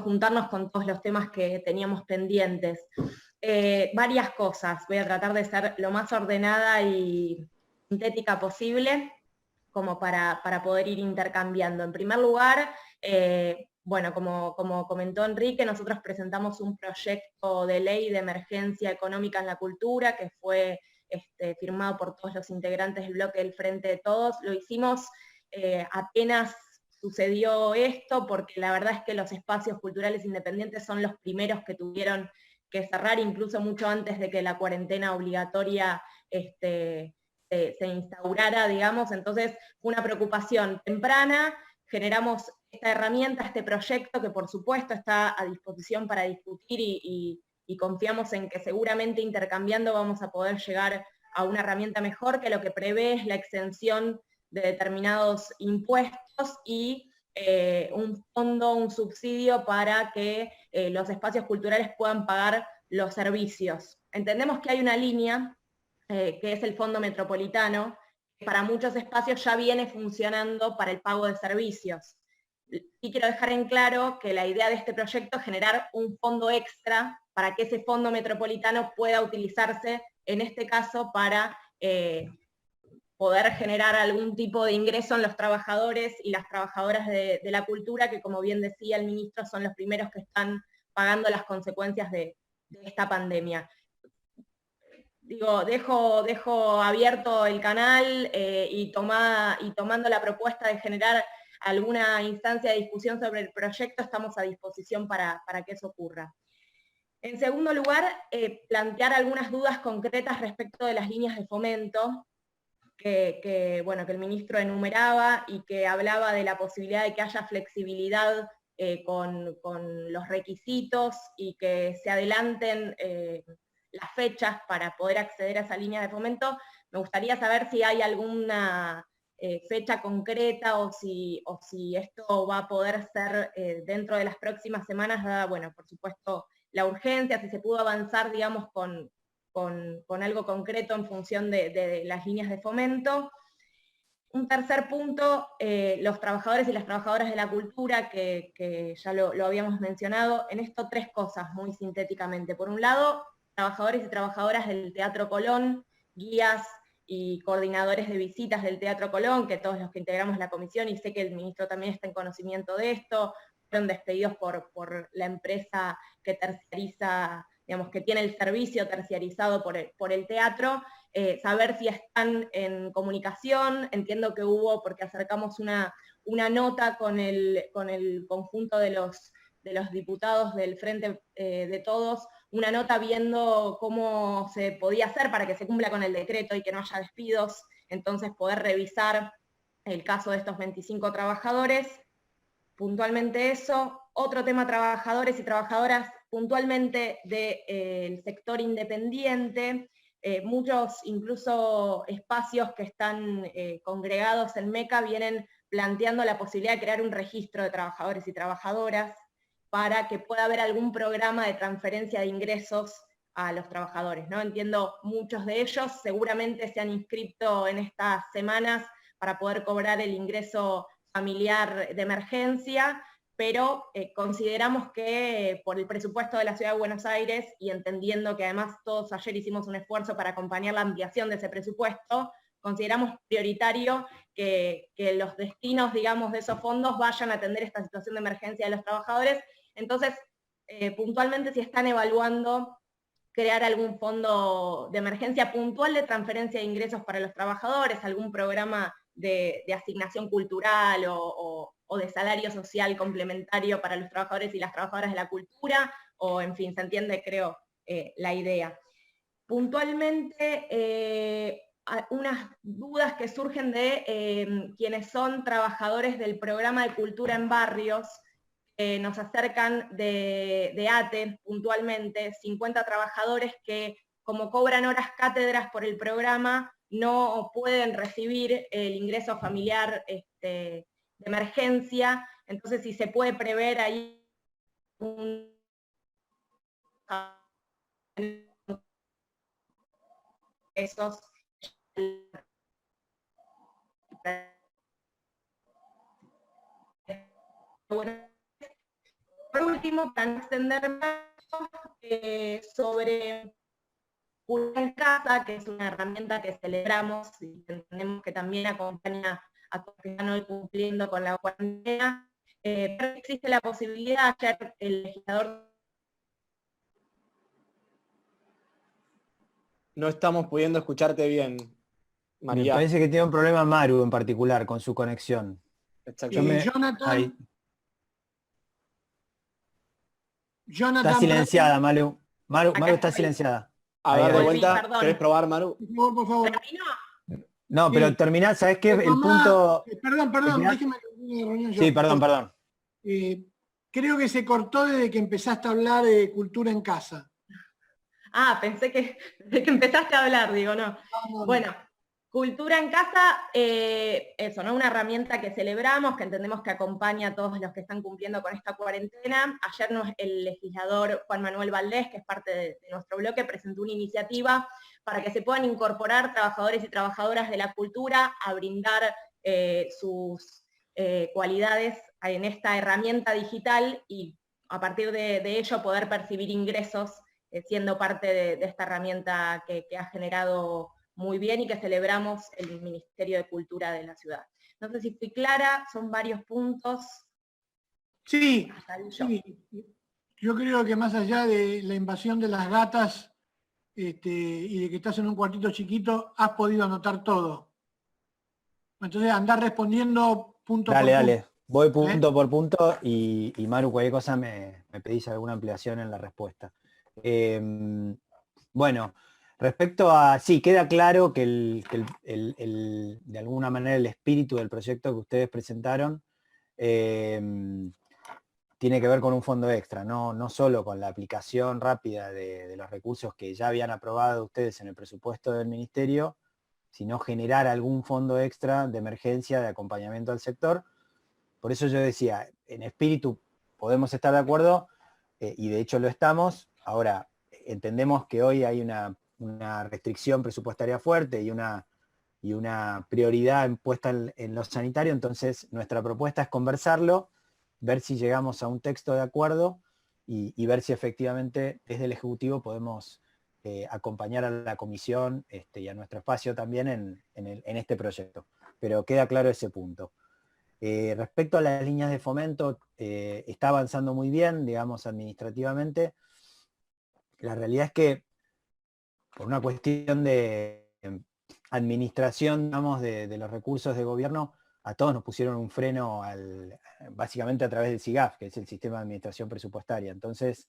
juntarnos con todos los temas que teníamos pendientes. Varias cosas, voy a tratar de ser lo más ordenada y sintética posible. como para poder ir intercambiando. En primer lugar, bueno, como comentó Enrique, nosotros presentamos un proyecto de ley de emergencia económica en la cultura que fue firmado por todos los integrantes del bloque del Frente de Todos. Lo hicimos apenas sucedió esto, porque la verdad es que los espacios culturales independientes son los primeros que tuvieron que cerrar, incluso mucho antes de que la cuarentena obligatoria se instaurara, digamos. Entonces fue una preocupación temprana, generamos esta herramienta, este proyecto que por supuesto está a disposición para discutir y confiamos en que seguramente intercambiando vamos a poder llegar a una herramienta mejor, que lo que prevé es la exención de determinados impuestos y un fondo, un subsidio para que los espacios culturales puedan pagar los servicios. Entendemos que hay una línea, que es el Fondo Metropolitano, que para muchos espacios ya viene funcionando para el pago de servicios. Y quiero dejar en claro que la idea de este proyecto es generar un fondo extra para que ese fondo metropolitano pueda utilizarse, en este caso, para poder generar algún tipo de ingreso en los trabajadores y las trabajadoras de la cultura, que como bien decía el ministro, son los primeros que están pagando las consecuencias de esta pandemia. Digo, dejo abierto el canal y tomando la propuesta de generar alguna instancia de discusión sobre el proyecto, estamos a disposición para que eso ocurra. En segundo lugar, plantear algunas dudas concretas respecto de las líneas de fomento, que el ministro enumeraba y que hablaba de la posibilidad de que haya flexibilidad con los requisitos y que se adelanten las fechas para poder acceder a esa línea de fomento. Me gustaría saber si hay alguna fecha concreta o si esto va a poder ser dentro de las próximas semanas, dada, bueno, por supuesto, la urgencia, si se pudo avanzar, digamos, con algo concreto en función de las líneas de fomento. Un tercer punto, los trabajadores y las trabajadoras de la cultura, que ya lo habíamos mencionado. En esto 3 cosas, muy sintéticamente. Por un lado, trabajadores y trabajadoras del Teatro Colón, guías y coordinadores de visitas del Teatro Colón, que todos los que integramos la comisión, y sé que el ministro también está en conocimiento de esto, fueron despedidos por la empresa que terciariza, digamos, que tiene el servicio terciarizado por el teatro, saber si están en comunicación. Entiendo que hubo, porque acercamos una nota con el conjunto de los diputados del Frente de Todos, una nota viendo cómo se podía hacer para que se cumpla con el decreto y que no haya despidos, entonces poder revisar el caso de estos 25 trabajadores. Puntualmente eso. Otro tema, trabajadores y trabajadoras puntualmente del sector independiente, muchos incluso espacios que están congregados en MECA vienen planteando la posibilidad de crear un registro de trabajadores y trabajadoras para que pueda haber algún programa de transferencia de ingresos a los trabajadores, ¿no? Entiendo, muchos de ellos seguramente se han inscrito en estas semanas para poder cobrar el ingreso familiar de emergencia, pero consideramos que por el presupuesto de la Ciudad de Buenos Aires, y entendiendo que además todos ayer hicimos un esfuerzo para acompañar la ampliación de ese presupuesto, consideramos prioritario que los destinos, digamos, de esos fondos vayan a atender esta situación de emergencia de los trabajadores. Entonces, puntualmente, si están evaluando crear algún fondo de emergencia puntual de transferencia de ingresos para los trabajadores, algún programa de asignación cultural o de salario social complementario para los trabajadores y las trabajadoras de la cultura, o en fin, se entiende, creo, la idea. Puntualmente, unas dudas que surgen de quienes son trabajadores del programa de cultura en barrios, nos acercan de ATE puntualmente, 50 trabajadores que, como cobran horas cátedras por el programa, no pueden recibir el ingreso familiar de emergencia. Entonces, si se puede prever ahí esos por último, para no extender más, sobre Cultura en Casa, que es una herramienta que celebramos y entendemos que también acompaña a todos que están hoy cumpliendo con la cuarentena. Pero existe la posibilidad, ayer el legislador... No estamos pudiendo escucharte bien, Me María. parece que tiene un problema Maru en particular con su conexión. Exactamente. Jonathan, Está silenciada, Maru. Maru Acá está estoy. silenciada. A Ahí, ver, de ahí. vuelta, Perdón. ¿querés probar, Maru? por favor. ¿Terminó? No, Sí. pero terminá, ¿sabés qué? El Retomá- punto... Perdón, Terminá. déjeme terminar la reunión yo. Sí, perdón. Creo que se cortó desde que empezaste a hablar de cultura en casa. Ah, pensé que desde que empezaste a hablar, digo, no. No. Bueno, cultura en casa, eso, ¿no? Una herramienta que celebramos, que entendemos que acompaña a todos los que están cumpliendo con esta cuarentena. Ayer el legislador Juan Manuel Valdés, que es parte de nuestro bloque, presentó una iniciativa para que se puedan incorporar trabajadores y trabajadoras de la cultura a brindar sus cualidades en esta herramienta digital y a partir de ello poder percibir ingresos siendo parte de esta herramienta que ha generado muy bien y que celebramos el Ministerio de Cultura de la ciudad. No sé si fui clara, son varios puntos. Sí. Yo creo que más allá de la invasión de las gatas y de que estás en un cuartito chiquito, has podido anotar todo. Entonces andar respondiendo punto por punto. Dale. Voy punto por punto y Maru, cualquier cosa me pedís alguna ampliación en la respuesta. Bueno, respecto a... Sí, queda claro que de alguna manera el espíritu del proyecto que ustedes presentaron tiene que ver con un fondo extra, no solo con la aplicación rápida de los recursos que ya habían aprobado ustedes en el presupuesto del ministerio, sino generar algún fondo extra de emergencia, de acompañamiento al sector. Por eso yo decía, en espíritu podemos estar de acuerdo, y de hecho lo estamos. Ahora, entendemos que hoy hay una restricción presupuestaria fuerte y una prioridad puesta en lo sanitario, entonces nuestra propuesta es conversarlo, ver si llegamos a un texto de acuerdo y ver si efectivamente desde el Ejecutivo podemos acompañar a la Comisión y a nuestro espacio también en este proyecto. Pero queda claro ese punto. Respecto a las líneas de fomento, está avanzando muy bien, digamos, administrativamente. La realidad es que por una cuestión de administración, digamos, de los recursos de gobierno, a todos nos pusieron un freno básicamente a través del SIGAF, que es el Sistema de Administración Presupuestaria. Entonces,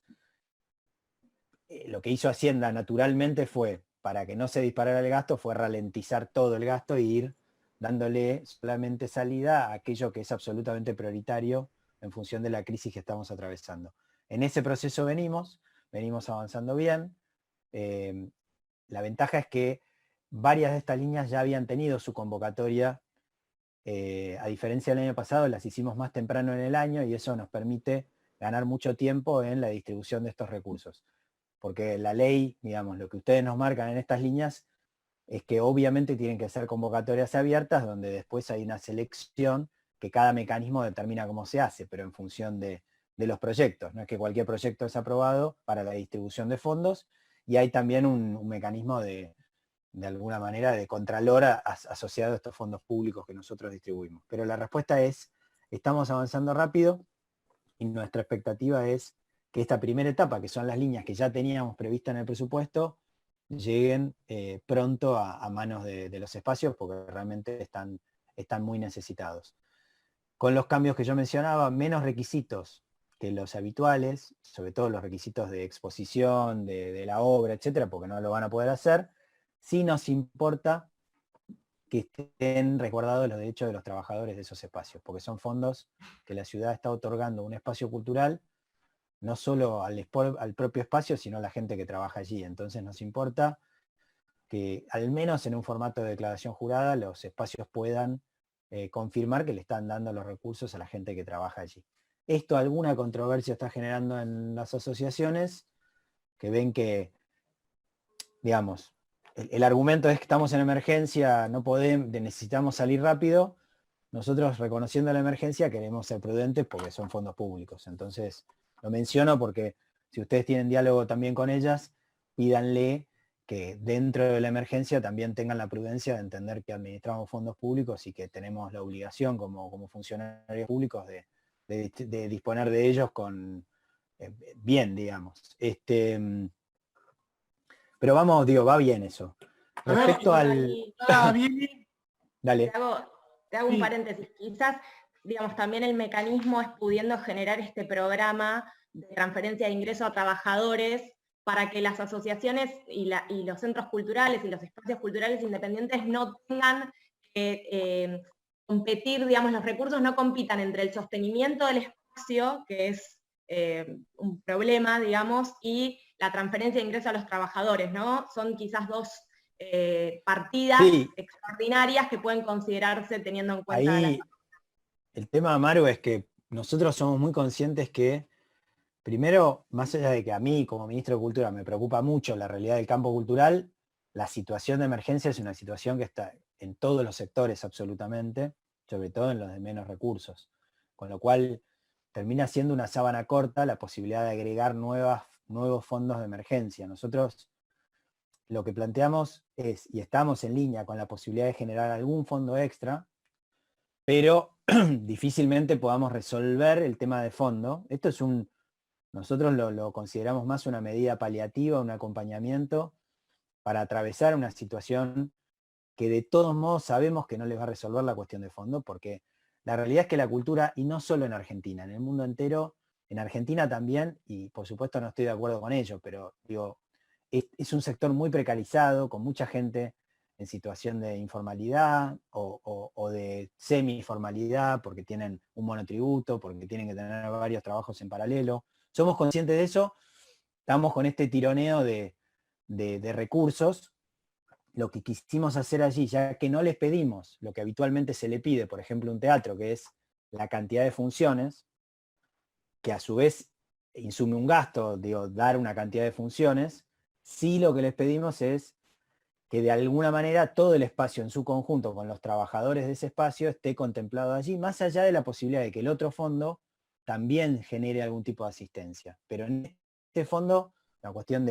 lo que hizo Hacienda naturalmente fue, para que no se disparara el gasto, fue ralentizar todo el gasto e ir dándole solamente salida a aquello que es absolutamente prioritario en función de la crisis que estamos atravesando. En ese proceso venimos avanzando bien. La ventaja es que varias de estas líneas ya habían tenido su convocatoria, a diferencia del año pasado, las hicimos más temprano en el año y eso nos permite ganar mucho tiempo en la distribución de estos recursos. Porque la ley, digamos, lo que ustedes nos marcan en estas líneas es que obviamente tienen que ser convocatorias abiertas donde después hay una selección que cada mecanismo determina cómo se hace, pero en función de los proyectos. No es que cualquier proyecto es aprobado para la distribución de fondos, y hay también un mecanismo de alguna manera de contralor asociado a estos fondos públicos que nosotros distribuimos. Pero la respuesta es, estamos avanzando rápido y nuestra expectativa es que esta primera etapa, que son las líneas que ya teníamos previstas en el presupuesto, lleguen pronto a manos de los espacios porque realmente están muy necesitados. Con los cambios que yo mencionaba, menos requisitos que los habituales, sobre todo los requisitos de exposición, de la obra, etcétera, porque no lo van a poder hacer. Sí nos importa que estén resguardados los derechos de los trabajadores de esos espacios, porque son fondos que la ciudad está otorgando un espacio cultural, no solo al propio espacio, sino a la gente que trabaja allí. Entonces nos importa que, al menos en un formato de declaración jurada, los espacios puedan confirmar que le están dando los recursos a la gente que trabaja allí. Esto alguna controversia está generando en las asociaciones, que ven que, digamos, el argumento es que estamos en emergencia, no podemos, necesitamos salir rápido. Nosotros, reconociendo la emergencia, queremos ser prudentes porque son fondos públicos. Entonces, lo menciono porque si ustedes tienen diálogo también con ellas, pídanle que dentro de la emergencia también tengan la prudencia de entender que administramos fondos públicos y que tenemos la obligación como funcionarios públicos de disponer de ellos con bien, digamos. Pero vamos, digo, va bien eso. A ver, Respecto al... Vivi, Dale. Te hago un Sí. paréntesis. Quizás, digamos, también el mecanismo es pudiendo generar este programa de transferencia de ingresos a trabajadores para que las asociaciones y los centros culturales y los espacios culturales independientes no tengan que competir, digamos, los recursos no compitan entre el sostenimiento del espacio, que es un problema, digamos, y la transferencia de ingresos a los trabajadores, ¿no? Son quizás dos partidas Sí. extraordinarias que pueden considerarse teniendo en cuenta Ahí el tema, Maru, es que nosotros somos muy conscientes que, primero, más allá de que a mí como ministro de Cultura me preocupa mucho la realidad del campo cultural, la situación de emergencia es una situación que está en todos los sectores absolutamente, sobre todo en los de menos recursos, con lo cual termina siendo una sábana corta la posibilidad de agregar nuevos fondos de emergencia. Nosotros lo que planteamos es, y estamos en línea con la posibilidad de generar algún fondo extra, pero difícilmente podamos resolver el tema de fondo. Esto es nosotros lo consideramos más una medida paliativa, un acompañamiento para atravesar una situación que de todos modos sabemos que no les va a resolver la cuestión de fondo, porque la realidad es que la cultura, y no solo en Argentina, en el mundo entero, en Argentina también, y por supuesto no estoy de acuerdo con ello, pero digo, es un sector muy precarizado, con mucha gente en situación de informalidad o de semi-formalidad, porque tienen un monotributo, porque tienen que tener varios trabajos en paralelo. Somos conscientes de eso, estamos con este tironeo de recursos. Lo que quisimos hacer allí, ya que no les pedimos lo que habitualmente se le pide, por ejemplo, un teatro, que es la cantidad de funciones, que a su vez insume un gasto, digo, dar una cantidad de funciones, sí lo que les pedimos es que de alguna manera todo el espacio en su conjunto con los trabajadores de ese espacio esté contemplado allí, más allá de la posibilidad de que el otro fondo también genere algún tipo de asistencia. Pero en este fondo, la cuestión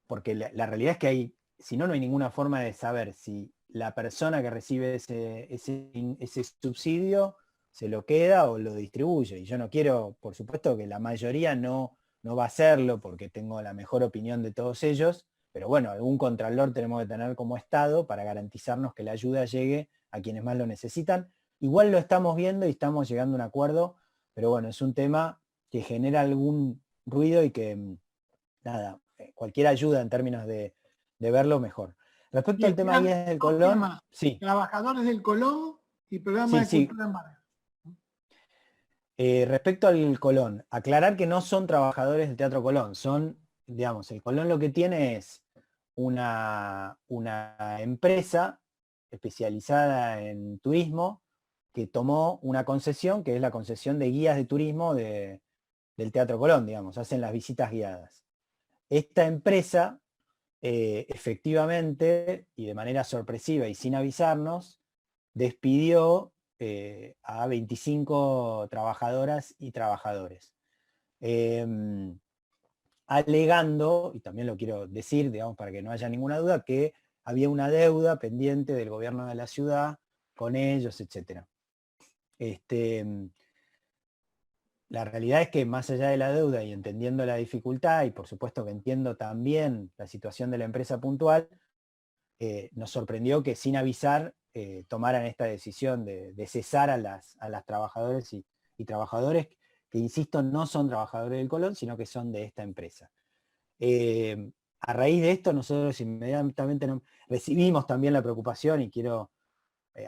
porque la realidad es que si no, no hay ninguna forma de saber si la persona que recibe ese subsidio se lo queda o lo distribuye. Y yo no quiero, por supuesto, que la mayoría no va a hacerlo porque tengo la mejor opinión de todos ellos, pero bueno, algún contralor tenemos que tener como Estado para garantizarnos que la ayuda llegue a quienes más lo necesitan. Igual lo estamos viendo y estamos llegando a un acuerdo, pero bueno, es un tema que genera algún ruido y que, nada, cualquier ayuda en términos de verlo, mejor. Respecto al tema de Guías del Colón, sí. Trabajadores del Colón y programa de cultura en barrio. Respecto al Colón, aclarar que no son trabajadores del Teatro Colón, son, digamos, el Colón lo que tiene es una empresa especializada en turismo que tomó una concesión, que es la concesión de guías de turismo del Teatro Colón, digamos, hacen las visitas guiadas. Esta empresa, efectivamente, y de manera sorpresiva y sin avisarnos, despidió a 25 trabajadoras y trabajadores. Alegando, y también lo quiero decir, digamos, para que no haya ninguna duda, que había una deuda pendiente del gobierno de la ciudad con ellos, etc. La realidad es que más allá de la deuda y entendiendo la dificultad, y por supuesto que entiendo también la situación de la empresa puntual, nos sorprendió que sin avisar tomaran esta decisión de cesar a las trabajadoras y trabajadores que, insisto, no son trabajadores del Colón, sino que son de esta empresa. A raíz de esto, nosotros inmediatamente recibimos también la preocupación, y quiero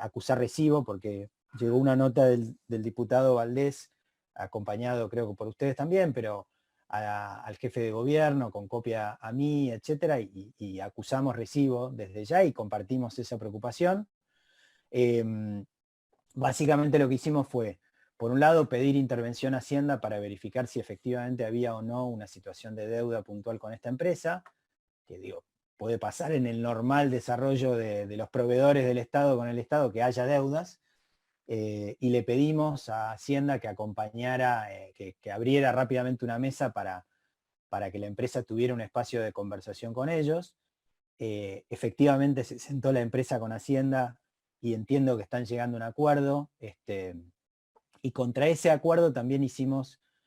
acusar recibo, porque llegó una nota del diputado Valdés, acompañado creo que por ustedes también, pero al jefe de gobierno, con copia a mí, etcétera, y acusamos recibo desde ya y compartimos esa preocupación. Básicamente lo que hicimos fue, por un lado, pedir intervención a Hacienda para verificar si efectivamente había o no una situación de deuda puntual con esta empresa, que digo, puede pasar en el normal desarrollo de los proveedores del Estado con el Estado que haya deudas, y le pedimos a Hacienda que acompañara, que abriera rápidamente una mesa para para que la empresa tuviera un espacio de conversación con ellos. Efectivamente se sentó la empresa con Hacienda y entiendo que están llegando a un acuerdo. Y contra ese acuerdo también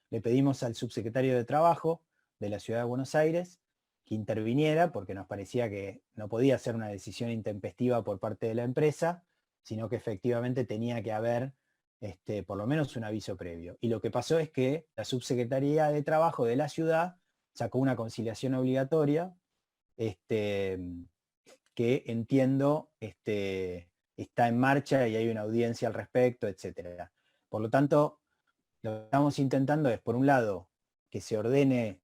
le pedimos al subsecretario de Trabajo de la Ciudad de Buenos Aires que interviniera, porque nos parecía que no podía ser una decisión intempestiva por parte de la empresa, sino que efectivamente tenía que haber por lo menos un aviso previo. Y lo que pasó es que la Subsecretaría de Trabajo de la ciudad sacó una conciliación obligatoria, que entiendo está en marcha y hay una audiencia al respecto, etc. Por lo tanto, lo que estamos intentando es, por un lado, que se ordene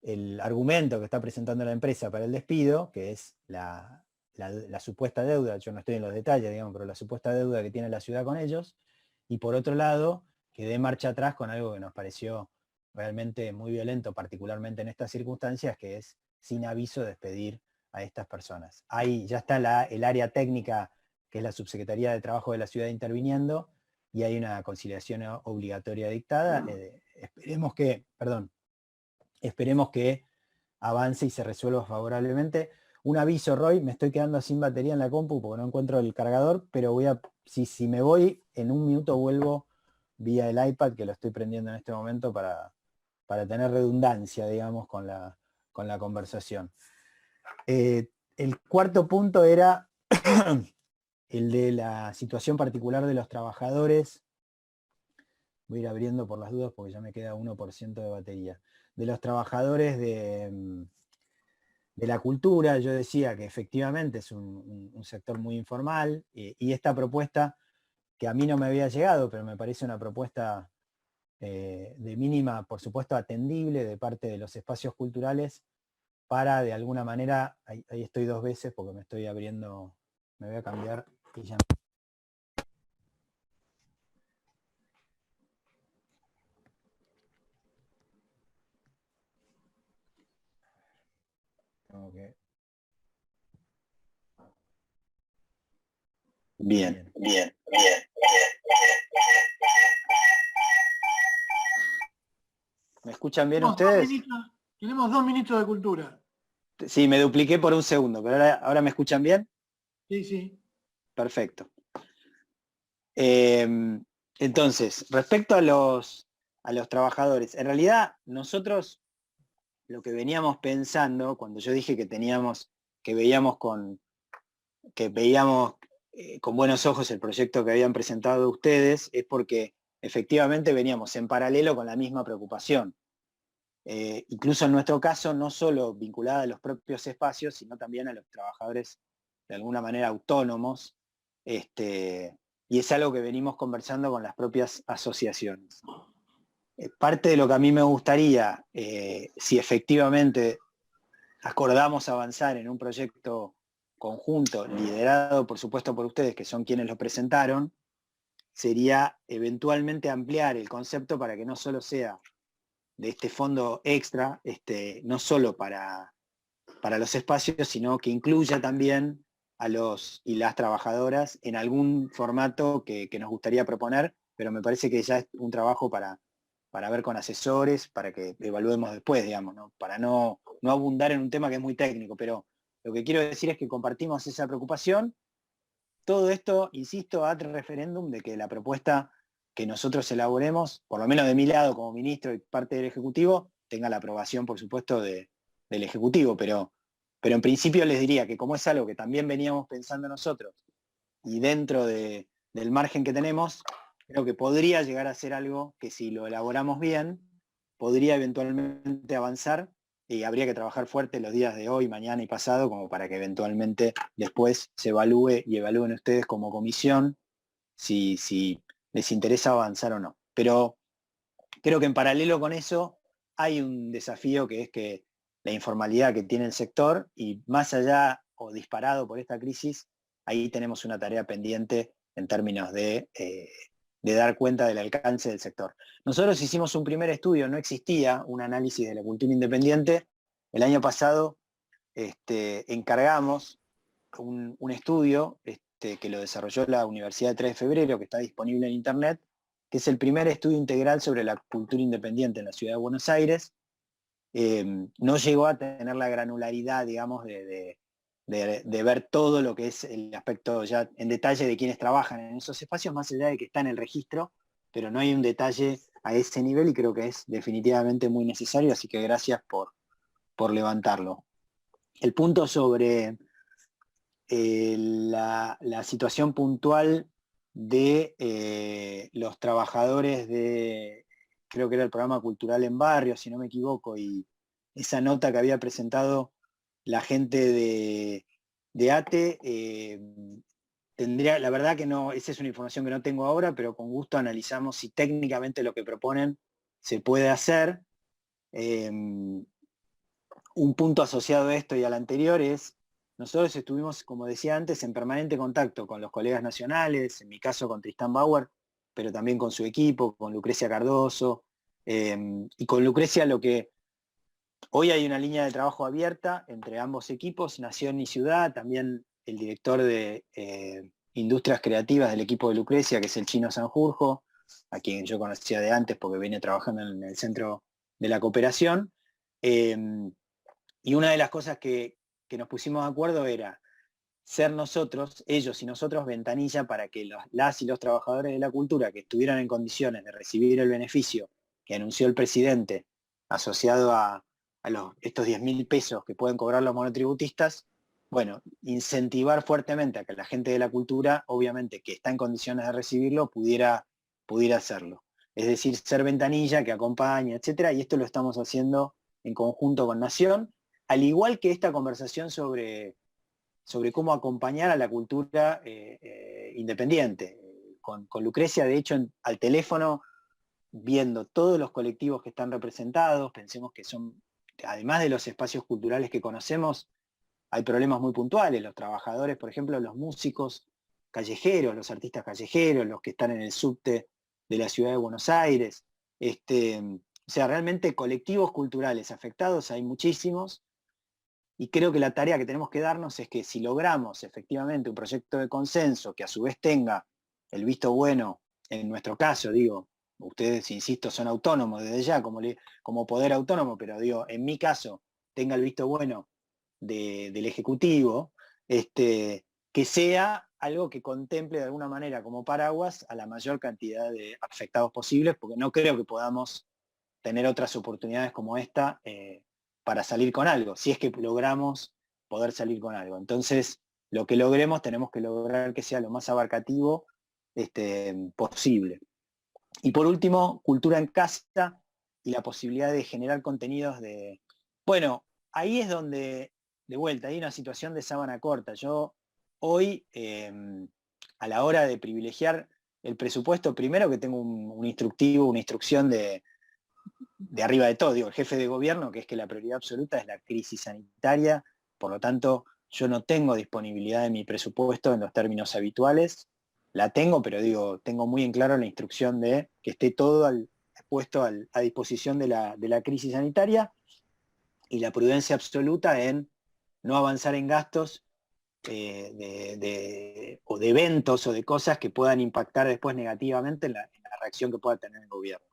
el argumento que está presentando la empresa para el despido, que es la supuesta deuda, yo no estoy en los detalles, digamos, pero la supuesta deuda que tiene la ciudad con ellos, y por otro lado, que dé marcha atrás con algo que nos pareció realmente muy violento, particularmente en estas circunstancias, que es sin aviso despedir a estas personas. Ahí ya está el área técnica, que es la Subsecretaría de Trabajo de la ciudad interviniendo, y hay una conciliación obligatoria dictada. Esperemos que avance y se resuelva favorablemente. Un aviso, Roy, me estoy quedando sin batería en la compu porque no encuentro el cargador, pero si me voy, en un minuto vuelvo vía el iPad, que lo estoy prendiendo en este momento para tener redundancia, digamos, con la conversación. El cuarto punto era el de la situación particular de los trabajadores. Voy a ir abriendo por las dudas porque ya me queda 1% de batería. De los trabajadores de la cultura, yo decía que efectivamente es un sector muy informal, y esta propuesta, que a mí no me había llegado, pero me parece una propuesta de mínima, por supuesto, atendible de parte de los espacios culturales, para de alguna manera, ahí estoy 2 veces porque me estoy abriendo, me voy a cambiar y ya. Okay. Bien. ¿Me escuchan bien ustedes? Tenemos 2 ministros de Cultura. Sí, me dupliqué por un segundo, pero ahora me escuchan bien. Sí, sí. Perfecto. Entonces, respecto a los trabajadores, en realidad nosotros lo que veníamos pensando, cuando yo dije que veíamos con buenos ojos el proyecto que habían presentado ustedes, es porque efectivamente veníamos en paralelo con la misma preocupación. Incluso en nuestro caso, no solo vinculada a los propios espacios, sino también a los trabajadores de alguna manera autónomos, y es algo que venimos conversando con las propias asociaciones. Parte de lo que a mí me gustaría, si efectivamente acordamos avanzar en un proyecto conjunto, liderado por supuesto por ustedes, que son quienes lo presentaron, sería eventualmente ampliar el concepto para que no solo sea de este fondo extra, no solo para los espacios, sino que incluya también a los y las trabajadoras en algún formato que nos gustaría proponer, pero me parece que ya es un trabajo para ver con asesores, para que evaluemos después, digamos, ¿no? Para no abundar en un tema que es muy técnico, pero lo que quiero decir es que compartimos esa preocupación. Todo esto, insisto, ad referéndum de que la propuesta que nosotros elaboremos, por lo menos de mi lado como ministro y parte del Ejecutivo, tenga la aprobación, por supuesto, del Ejecutivo, pero en principio les diría que como es algo que también veníamos pensando nosotros, y dentro del margen que tenemos, creo que podría llegar a ser algo que, si lo elaboramos bien, podría eventualmente avanzar, y habría que trabajar fuerte los días de hoy, mañana y pasado, como para que eventualmente después se evalúe y evalúen ustedes como comisión si les interesa avanzar o no. Pero creo que en paralelo con eso hay un desafío, que es que la informalidad que tiene el sector, y más allá o disparado por esta crisis, ahí tenemos una tarea pendiente en términos de dar cuenta del alcance del sector. Nosotros hicimos un primer estudio, no existía un análisis de la cultura independiente. El año pasado encargamos un estudio que lo desarrolló la Universidad de 3 de Febrero, que está disponible en internet, que es el primer estudio integral sobre la cultura independiente en la ciudad de Buenos Aires. no llegó a tener la granularidad, digamos, de ver todo lo que es el aspecto ya en detalle de quienes trabajan en esos espacios, más allá de que está en el registro, pero no hay un detalle a ese nivel y creo que es definitivamente muy necesario, así que gracias por levantarlo. El punto sobre la situación puntual de los trabajadores de, creo que era el programa cultural en barrio, si no me equivoco, y esa nota que había presentado la gente de ATE, tendría, la verdad que no, esa es una información que no tengo ahora, pero con gusto analizamos si técnicamente lo que proponen se puede hacer. Un punto asociado a esto y al anterior es, nosotros estuvimos, como decía antes, en permanente contacto con los colegas nacionales, en mi caso con Tristán Bauer, pero también con su equipo, con Lucrecia Cardoso, y con Lucrecia lo que hoy hay una línea de trabajo abierta entre ambos equipos, Nación y Ciudad, también el director de Industrias Creativas del equipo de Lucrecia, que es el Chino Sanjurjo, a quien yo conocía de antes porque venía trabajando en el Centro de la Cooperación. Y una de las cosas que nos pusimos de acuerdo era ser nosotros, ellos y nosotros, ventanilla para que las y los trabajadores de la cultura que estuvieran en condiciones de recibir el beneficio que anunció el presidente asociado a estos 10.000 pesos que pueden cobrar los monotributistas, bueno, incentivar fuertemente a que la gente de la cultura, obviamente que está en condiciones de recibirlo, pudiera hacerlo. Es decir, ser ventanilla, que acompañe, etcétera, y esto lo estamos haciendo en conjunto con Nación, al igual que esta conversación sobre cómo acompañar a la cultura independiente. Con Lucrecia, de hecho, al teléfono, viendo todos los colectivos que están representados, pensemos que son, además de los espacios culturales que conocemos, hay problemas muy puntuales, los trabajadores, por ejemplo, los músicos callejeros, los artistas callejeros, los que están en el subte de la ciudad de Buenos Aires, o sea, realmente colectivos culturales afectados hay muchísimos, y creo que la tarea que tenemos que darnos es que si logramos efectivamente un proyecto de consenso que a su vez tenga el visto bueno, en nuestro caso, digo, ustedes, insisto, son autónomos desde ya como poder autónomo, pero digo, en mi caso, tenga el visto bueno del Ejecutivo, que sea algo que contemple de alguna manera como paraguas a la mayor cantidad de afectados posibles, porque no creo que podamos tener otras oportunidades como esta para salir con algo, si es que logramos poder salir con algo. Entonces, lo que logremos tenemos que lograr que sea lo más abarcativo posible. Y por último, cultura en casa y la posibilidad de generar contenidos de... Bueno, ahí es donde, de vuelta, hay una situación de sábana corta. Yo hoy, a la hora de privilegiar el presupuesto, primero que tengo un instructivo, una instrucción de arriba de todo, digo, el jefe de gobierno, que es que la prioridad absoluta es la crisis sanitaria, por lo tanto, yo no tengo disponibilidad de mi presupuesto en los términos habituales, la tengo, pero digo, tengo muy en claro la instrucción de que esté todo puesto a disposición de la crisis sanitaria, y la prudencia absoluta en no avanzar en gastos o de eventos o de cosas que puedan impactar después negativamente en la reacción que pueda tener el gobierno.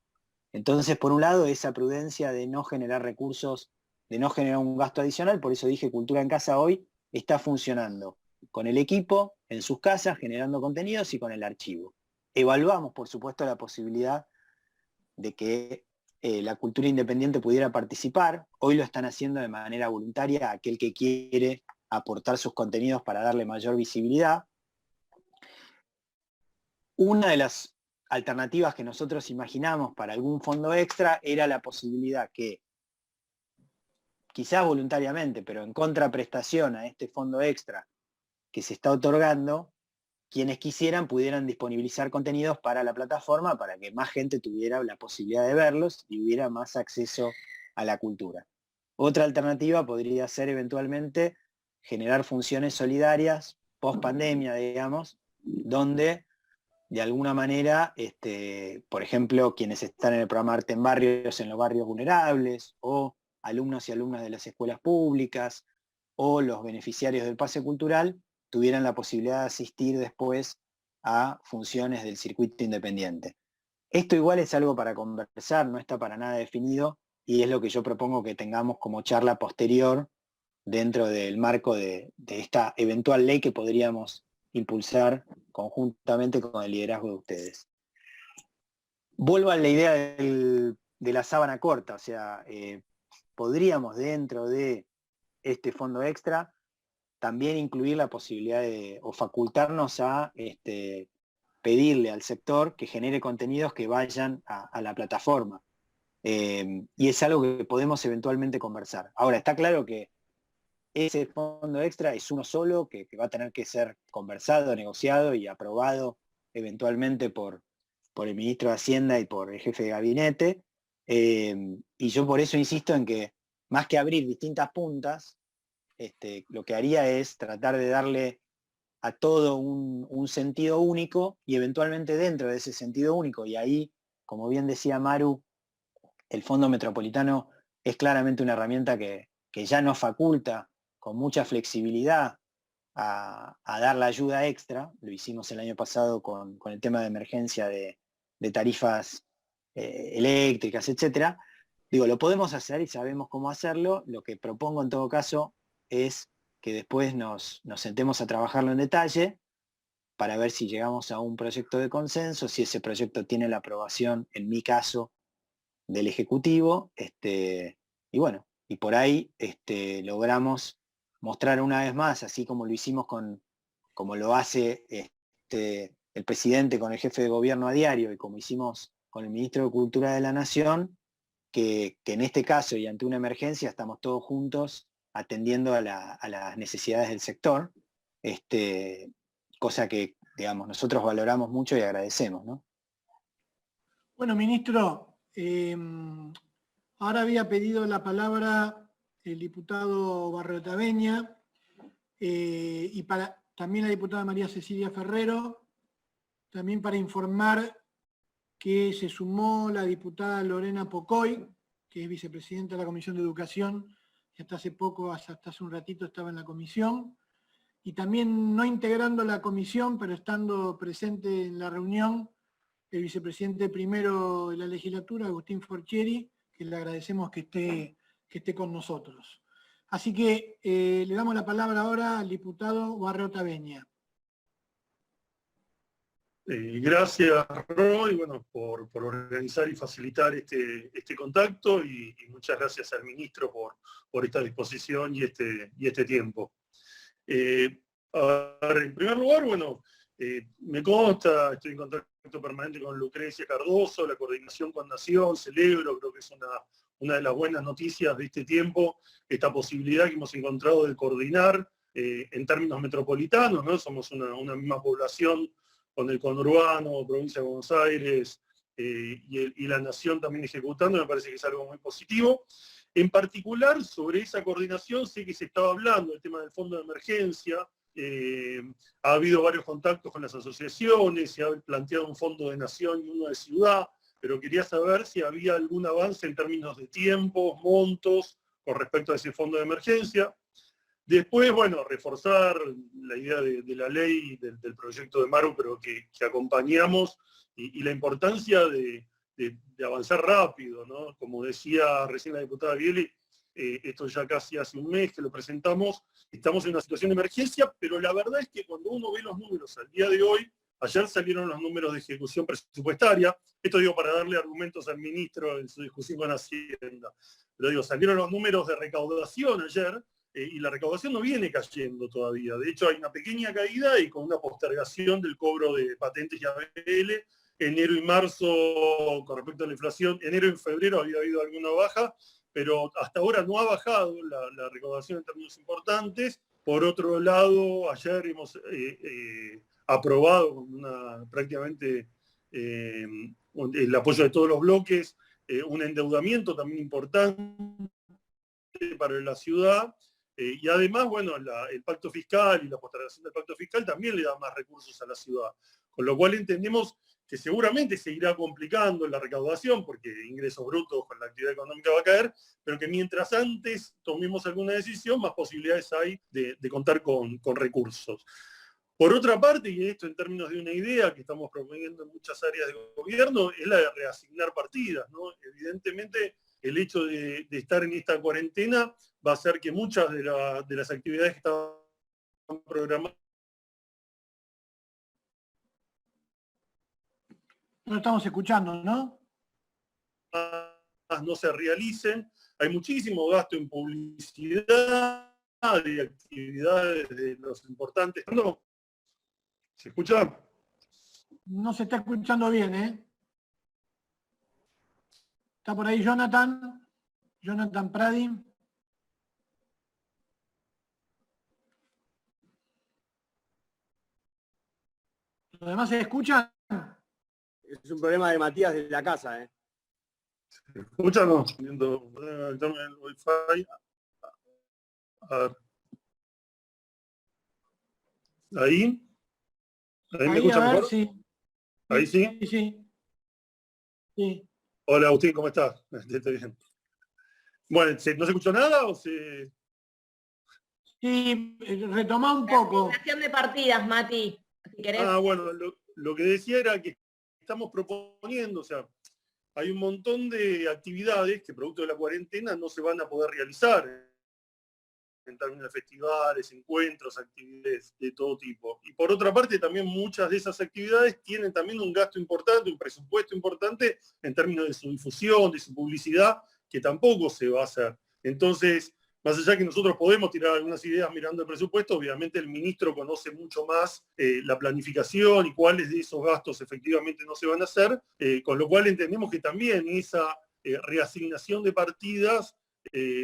Entonces, por un lado, esa prudencia de no generar recursos, de no generar un gasto adicional, por eso dije Cultura en Casa hoy está funcionando con el equipo, en sus casas, generando contenidos y con el archivo. Evaluamos, por supuesto, la posibilidad de que la cultura independiente pudiera participar. Hoy lo están haciendo de manera voluntaria aquel que quiere aportar sus contenidos para darle mayor visibilidad. Una de las alternativas que nosotros imaginamos para algún fondo extra era la posibilidad que, quizás voluntariamente, pero en contraprestación a este fondo extra que se está otorgando, quienes quisieran pudieran disponibilizar contenidos para la plataforma para que más gente tuviera la posibilidad de verlos y hubiera más acceso a la cultura. Otra alternativa podría ser eventualmente generar funciones solidarias post pandemia, digamos, donde de alguna manera, por ejemplo, quienes están en el programa Arte en Barrios, en los barrios vulnerables, o alumnos y alumnas de las escuelas públicas, o los beneficiarios del pase cultural, tuvieran la posibilidad de asistir después a funciones del circuito independiente. Esto igual es algo para conversar, no está para nada definido, y es lo que yo propongo que tengamos como charla posterior dentro del marco de esta eventual ley que podríamos impulsar conjuntamente con el liderazgo de ustedes. Vuelvo a la idea de la sábana corta, o sea, podríamos dentro de este fondo extra también incluir la posibilidad o facultarnos a pedirle al sector que genere contenidos que vayan a la plataforma. Y es algo que podemos eventualmente conversar. Ahora, está claro que ese fondo extra es uno solo, que va a tener que ser conversado, negociado y aprobado eventualmente por el ministro de Hacienda y por el jefe de gabinete. Y yo por eso insisto en que, más que abrir distintas puntas, lo que haría es tratar de darle a todo un sentido único, y eventualmente dentro de ese sentido único, y ahí, como bien decía Maru, el Fondo Metropolitano es claramente una herramienta que ya nos faculta con mucha flexibilidad a dar la ayuda extra. Lo hicimos el año pasado con el tema de emergencia de tarifas eléctricas, etc. Digo, lo podemos hacer y sabemos cómo hacerlo. Lo que propongo en todo caso es que después nos sentemos a trabajarlo en detalle para ver si llegamos a un proyecto de consenso, si ese proyecto tiene la aprobación, en mi caso, del Ejecutivo, y bueno, y por ahí logramos mostrar una vez más, así como lo hicimos como lo hace el presidente con el jefe de gobierno a diario, y como hicimos con el ministro de Cultura de la Nación, que en este caso y ante una emergencia estamos todos juntos atendiendo a las necesidades del sector, cosa que, digamos, nosotros valoramos mucho y agradecemos, ¿no? Bueno, ministro, ahora había pedido la palabra el diputado Barriotaveña y también la diputada María Cecilia Ferrero, también para informar que se sumó la diputada Lorena Pocoy, que es vicepresidenta de la Comisión de Educación, y hasta hace poco, hasta hace un ratito estaba en la comisión, y también no integrando la comisión, pero estando presente en la reunión, el vicepresidente primero de la legislatura, Agustín Forchieri, que le agradecemos que esté con nosotros. Así que le damos la palabra ahora al diputado Barriotaveña. Gracias, Roy, bueno, por organizar y facilitar este contacto, y muchas gracias al ministro por esta disposición y este tiempo. Ahora, en primer lugar, bueno, me consta, estoy en contacto permanente con Lucrecia Cardoso, la coordinación con Nación, celebro, creo que es una de las buenas noticias de este tiempo, esta posibilidad que hemos encontrado de coordinar en términos metropolitanos, ¿no? Somos una misma población con el conurbano, provincia de Buenos Aires, y la Nación también ejecutando, me parece que es algo muy positivo. En particular, sobre esa coordinación, sé que se estaba hablando del tema del fondo de emergencia, ha habido varios contactos con las asociaciones, se ha planteado un fondo de Nación y uno de ciudad, pero quería saber si había algún avance en términos de tiempos, montos, con respecto a ese fondo de emergencia. Después, bueno, reforzar la idea de la ley, del proyecto de Maru, pero que acompañamos, y la importancia de avanzar rápido, ¿no? Como decía recién la diputada Bieli, esto ya casi hace un mes que lo presentamos, estamos en una situación de emergencia, pero la verdad es que cuando uno ve los números al día de hoy, ayer salieron los números de ejecución presupuestaria, esto digo para darle argumentos al ministro en su discusión con Hacienda, pero digo, salieron los números de recaudación ayer, y la recaudación no viene cayendo todavía. De hecho, hay una pequeña caída y con una postergación del cobro de patentes y ABL. Enero y marzo, con respecto a la inflación, enero y febrero había habido alguna baja, pero hasta ahora no ha bajado la recaudación en términos importantes. Por otro lado, ayer hemos aprobado prácticamente el apoyo de todos los bloques, un endeudamiento también importante para la ciudad, y además, bueno, el pacto fiscal y la postergación del pacto fiscal también le da más recursos a la ciudad, con lo cual entendemos que seguramente seguirá complicando la recaudación, porque ingresos brutos con la actividad económica va a caer, pero que mientras antes tomemos alguna decisión, más posibilidades hay de contar con recursos. Por otra parte, y esto en términos de una idea que estamos proponiendo en muchas áreas de gobierno, es la de reasignar partidas, ¿no? Evidentemente, el hecho de estar en esta cuarentena va a hacer que muchas de las actividades que estaban programadas No lo estamos escuchando, ¿no? no se realicen. Hay muchísimo gasto en publicidad y actividades de los importantes. ¿No? ¿Se escucha? No se está escuchando bien, ¿eh? ¿Está por ahí Jonathan? Jonathan Pradi. ¿Los demás se escuchan? Es un problema de Matías de la casa, ¿eh? ¿Se escucha o no? Viendo el Wi-Fi. A ver. ¿Ahí? ¿Ahí me escucha a ver, mejor? sí. ¿Ahí sí? Sí. Hola Agustín, ¿cómo estás? Estoy bien. Bueno, ¿no se escuchó nada o se...? Sí, retomá un poco. Organización de partidas, Mati, si querés. Ah, bueno, lo que decía era que estamos proponiendo, o sea, hay un montón de actividades que producto de la cuarentena no se van a poder realizar en términos de festivales, encuentros, actividades de todo tipo. Y por otra parte, también muchas de esas actividades tienen también un gasto importante, un presupuesto importante en términos de su difusión, de su publicidad, que tampoco se va a hacer. Entonces, más allá que nosotros podemos tirar algunas ideas mirando el presupuesto, obviamente el ministro conoce mucho más la planificación y cuáles de esos gastos efectivamente no se van a hacer, con lo cual entendemos que también esa reasignación de partidas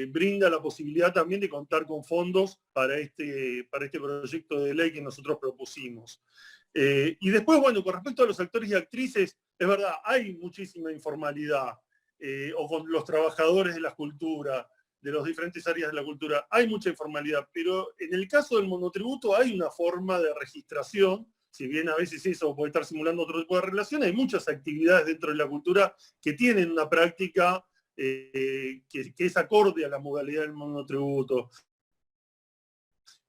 brinda la posibilidad también de contar con fondos para este proyecto de ley que nosotros propusimos. Y después, bueno, con respecto a los actores y actrices, es verdad, hay muchísima informalidad, o con los trabajadores de la cultura, de las diferentes áreas de la cultura, hay mucha informalidad, pero en el caso del monotributo hay una forma de registración, si bien a veces eso puede estar simulando otro tipo de relación, hay muchas actividades dentro de la cultura que tienen una práctica que es acorde a la modalidad del monotributo.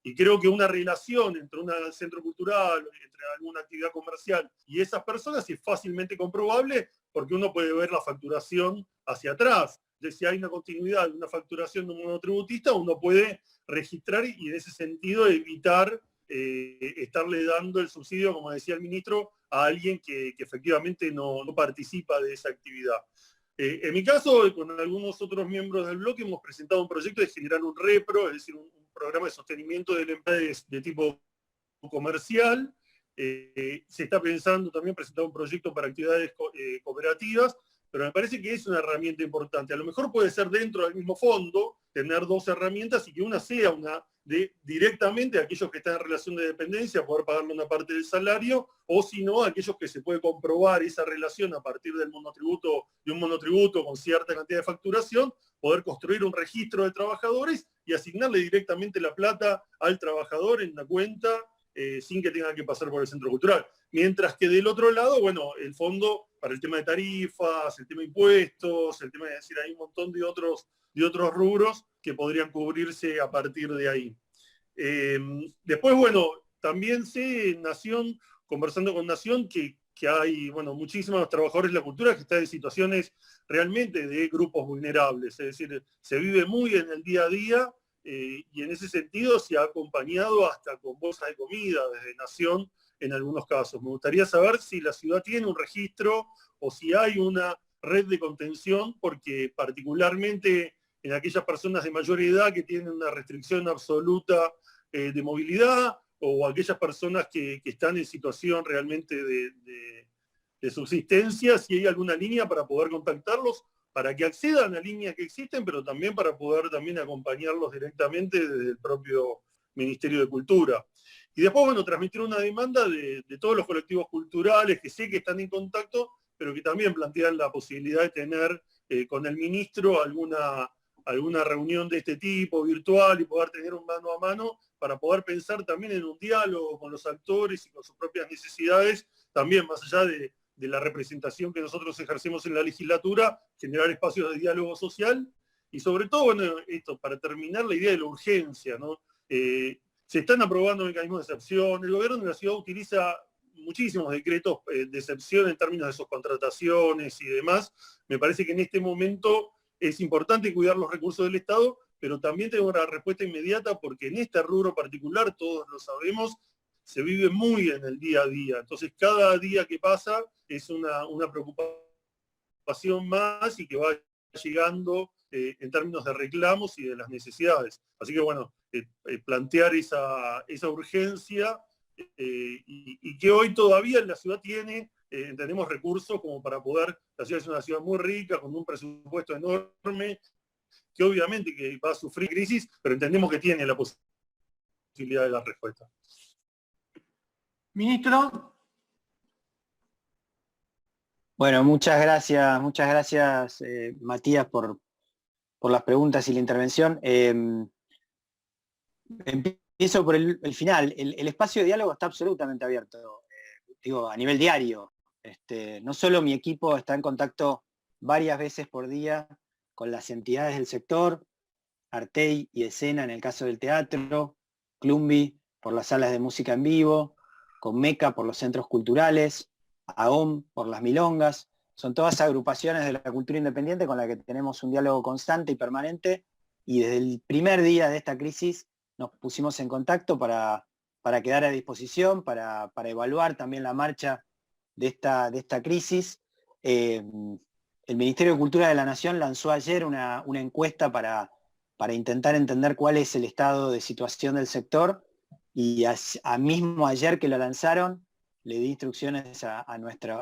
Y creo que una relación entre un centro cultural, entre alguna actividad comercial y esas personas es fácilmente comprobable porque uno puede ver la facturación hacia atrás. De si hay una continuidad de una facturación de un monotributista, uno puede registrar y en ese sentido evitar estarle dando el subsidio, como decía el ministro, a alguien que efectivamente no participa de esa actividad. En mi caso, con algunos otros miembros del bloque, hemos presentado un proyecto de generar un repro, es decir, un programa de sostenimiento del empleo de tipo comercial. Se está pensando también presentar un proyecto para actividades cooperativas, pero me parece que es una herramienta importante. A lo mejor puede ser dentro del mismo fondo, tener dos herramientas y que una sea una de directamente a aquellos que están en relación de dependencia, poder pagarle una parte del salario, o si no, a aquellos que se puede comprobar esa relación a partir del monotributo, de un monotributo con cierta cantidad de facturación, poder construir un registro de trabajadores y asignarle directamente la plata al trabajador en una cuenta sin que tenga que pasar por el centro cultural. Mientras que del otro lado, bueno, el fondo para el tema de tarifas, el tema de impuestos, el tema de decir, hay un montón de otros rubros que podrían cubrirse a partir de ahí. Después, bueno, también sé en Nación, conversando con Nación, que hay, bueno, muchísimos trabajadores de la cultura que están en situaciones realmente de grupos vulnerables, es decir, se vive muy en el día a día y en ese sentido se ha acompañado hasta con bolsas de comida desde Nación en algunos casos. Me gustaría saber si la ciudad tiene un registro o si hay una red de contención, porque particularmente en aquellas personas de mayor edad que tienen una restricción absoluta de movilidad, o aquellas personas que están en situación realmente de subsistencia, si hay alguna línea para poder contactarlos, para que accedan a líneas que existen, pero también para poder también acompañarlos directamente desde el propio Ministerio de Cultura. Y después, bueno, transmitir una demanda de todos los colectivos culturales que sé que están en contacto, pero que también plantean la posibilidad de tener con el ministro alguna reunión de este tipo virtual y poder tener un mano a mano para poder pensar también en un diálogo con los actores y con sus propias necesidades, también más allá de la representación que nosotros ejercemos en la legislatura, generar espacios de diálogo social y sobre todo, bueno, esto, para terminar, la idea de la urgencia, ¿no? Se están aprobando mecanismos de excepción, el gobierno de la ciudad utiliza muchísimos decretos de excepción en términos de sus contrataciones y demás. Me parece que en este momento es importante cuidar los recursos del Estado, pero también tengo una respuesta inmediata porque en este rubro particular, todos lo sabemos, se vive muy en el día a día. Entonces, cada día que pasa es una preocupación más y que va llegando en términos de reclamos y de las necesidades. Así que, bueno, plantear esa urgencia y que hoy todavía la ciudad tiene, tenemos recursos como para poder, la ciudad es una ciudad muy rica, con un presupuesto enorme, que obviamente que va a sufrir crisis, pero entendemos que tiene la posibilidad de dar respuesta. Ministro. Bueno, muchas gracias, Matías, por las preguntas y la intervención. Empiezo por el final. El espacio de diálogo está absolutamente abierto, digo, a nivel diario. No solo mi equipo está en contacto varias veces por día con las entidades del sector, Artey y Escena en el caso del teatro, Clumbi por las salas de música en vivo, con MECA por los centros culturales, AOM por las milongas. Son todas agrupaciones de la cultura independiente con las que tenemos un diálogo constante y permanente, y desde el primer día de esta crisis nos pusimos en contacto para quedar a disposición, para evaluar también la marcha de esta crisis. El Ministerio de Cultura de la Nación lanzó ayer una encuesta para intentar entender cuál es el estado de situación del sector, y mismo ayer que lo lanzaron, le di instrucciones a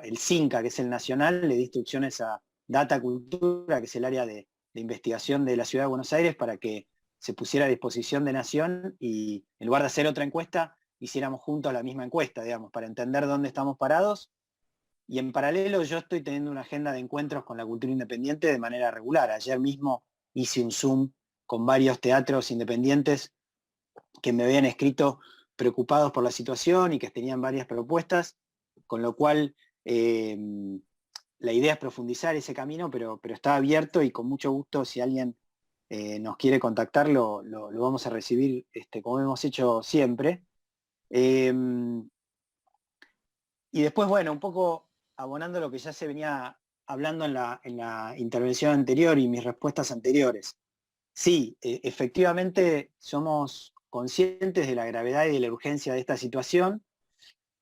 el CINCA, que es el nacional, le di instrucciones a Data Cultura, que es el área de investigación de la Ciudad de Buenos Aires, para que se pusiera a disposición de Nación y en lugar de hacer otra encuesta, hiciéramos juntos la misma encuesta, digamos, para entender dónde estamos parados. Y en paralelo yo estoy teniendo una agenda de encuentros con la cultura independiente de manera regular. Ayer mismo hice un Zoom con varios teatros independientes que me habían escrito preocupados por la situación y que tenían varias propuestas, con lo cual la idea es profundizar ese camino, pero está abierto y con mucho gusto, si alguien nos quiere contactar, lo vamos a recibir como hemos hecho siempre. Y después, bueno, un poco abonando lo que ya se venía hablando en la intervención anterior y mis respuestas anteriores. Sí, efectivamente somos conscientes de la gravedad y de la urgencia de esta situación.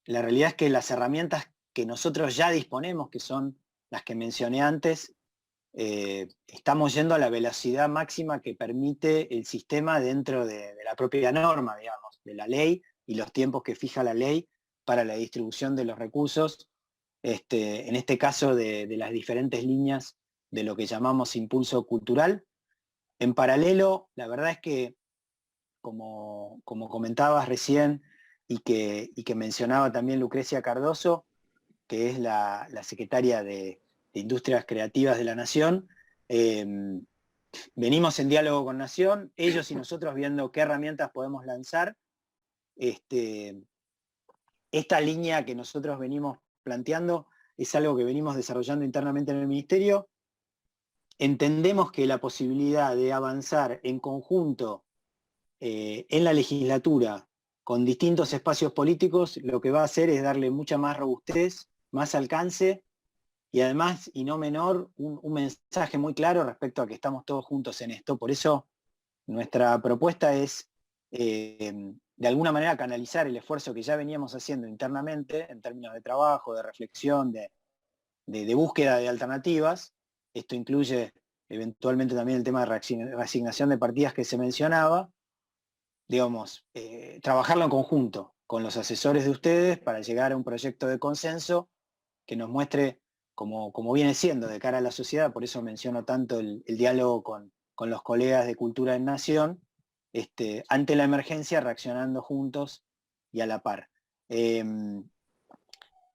La realidad es que las herramientas que nosotros ya disponemos, que son las que mencioné antes, estamos yendo a la velocidad máxima que permite el sistema dentro de la propia norma, digamos, de la ley y los tiempos que fija la ley para la distribución de los recursos, en este caso de las diferentes líneas de lo que llamamos impulso cultural. En paralelo, la verdad es que, como comentabas recién y que mencionaba también Lucrecia Cardoso, que es la secretaria de Industrias Creativas de la Nación, venimos en diálogo con Nación, ellos y nosotros viendo qué herramientas podemos lanzar. Esta línea que nosotros venimos planteando es algo que venimos desarrollando internamente en el Ministerio. Entendemos que la posibilidad de avanzar en conjunto en la legislatura con distintos espacios políticos, lo que va a hacer es darle mucha más robustez, más alcance, y además, y no menor, un mensaje muy claro respecto a que estamos todos juntos en esto. Por eso nuestra propuesta es, de alguna manera, canalizar el esfuerzo que ya veníamos haciendo internamente, en términos de trabajo, de reflexión, de búsqueda de alternativas. Esto incluye eventualmente también el tema de reasignación de partidas que se mencionaba. Digamos, trabajarlo en conjunto con los asesores de ustedes para llegar a un proyecto de consenso que nos muestre, como viene siendo de cara a la sociedad. Por eso menciono tanto el diálogo con los colegas de Cultura en Nación, ante la emergencia, reaccionando juntos y a la par.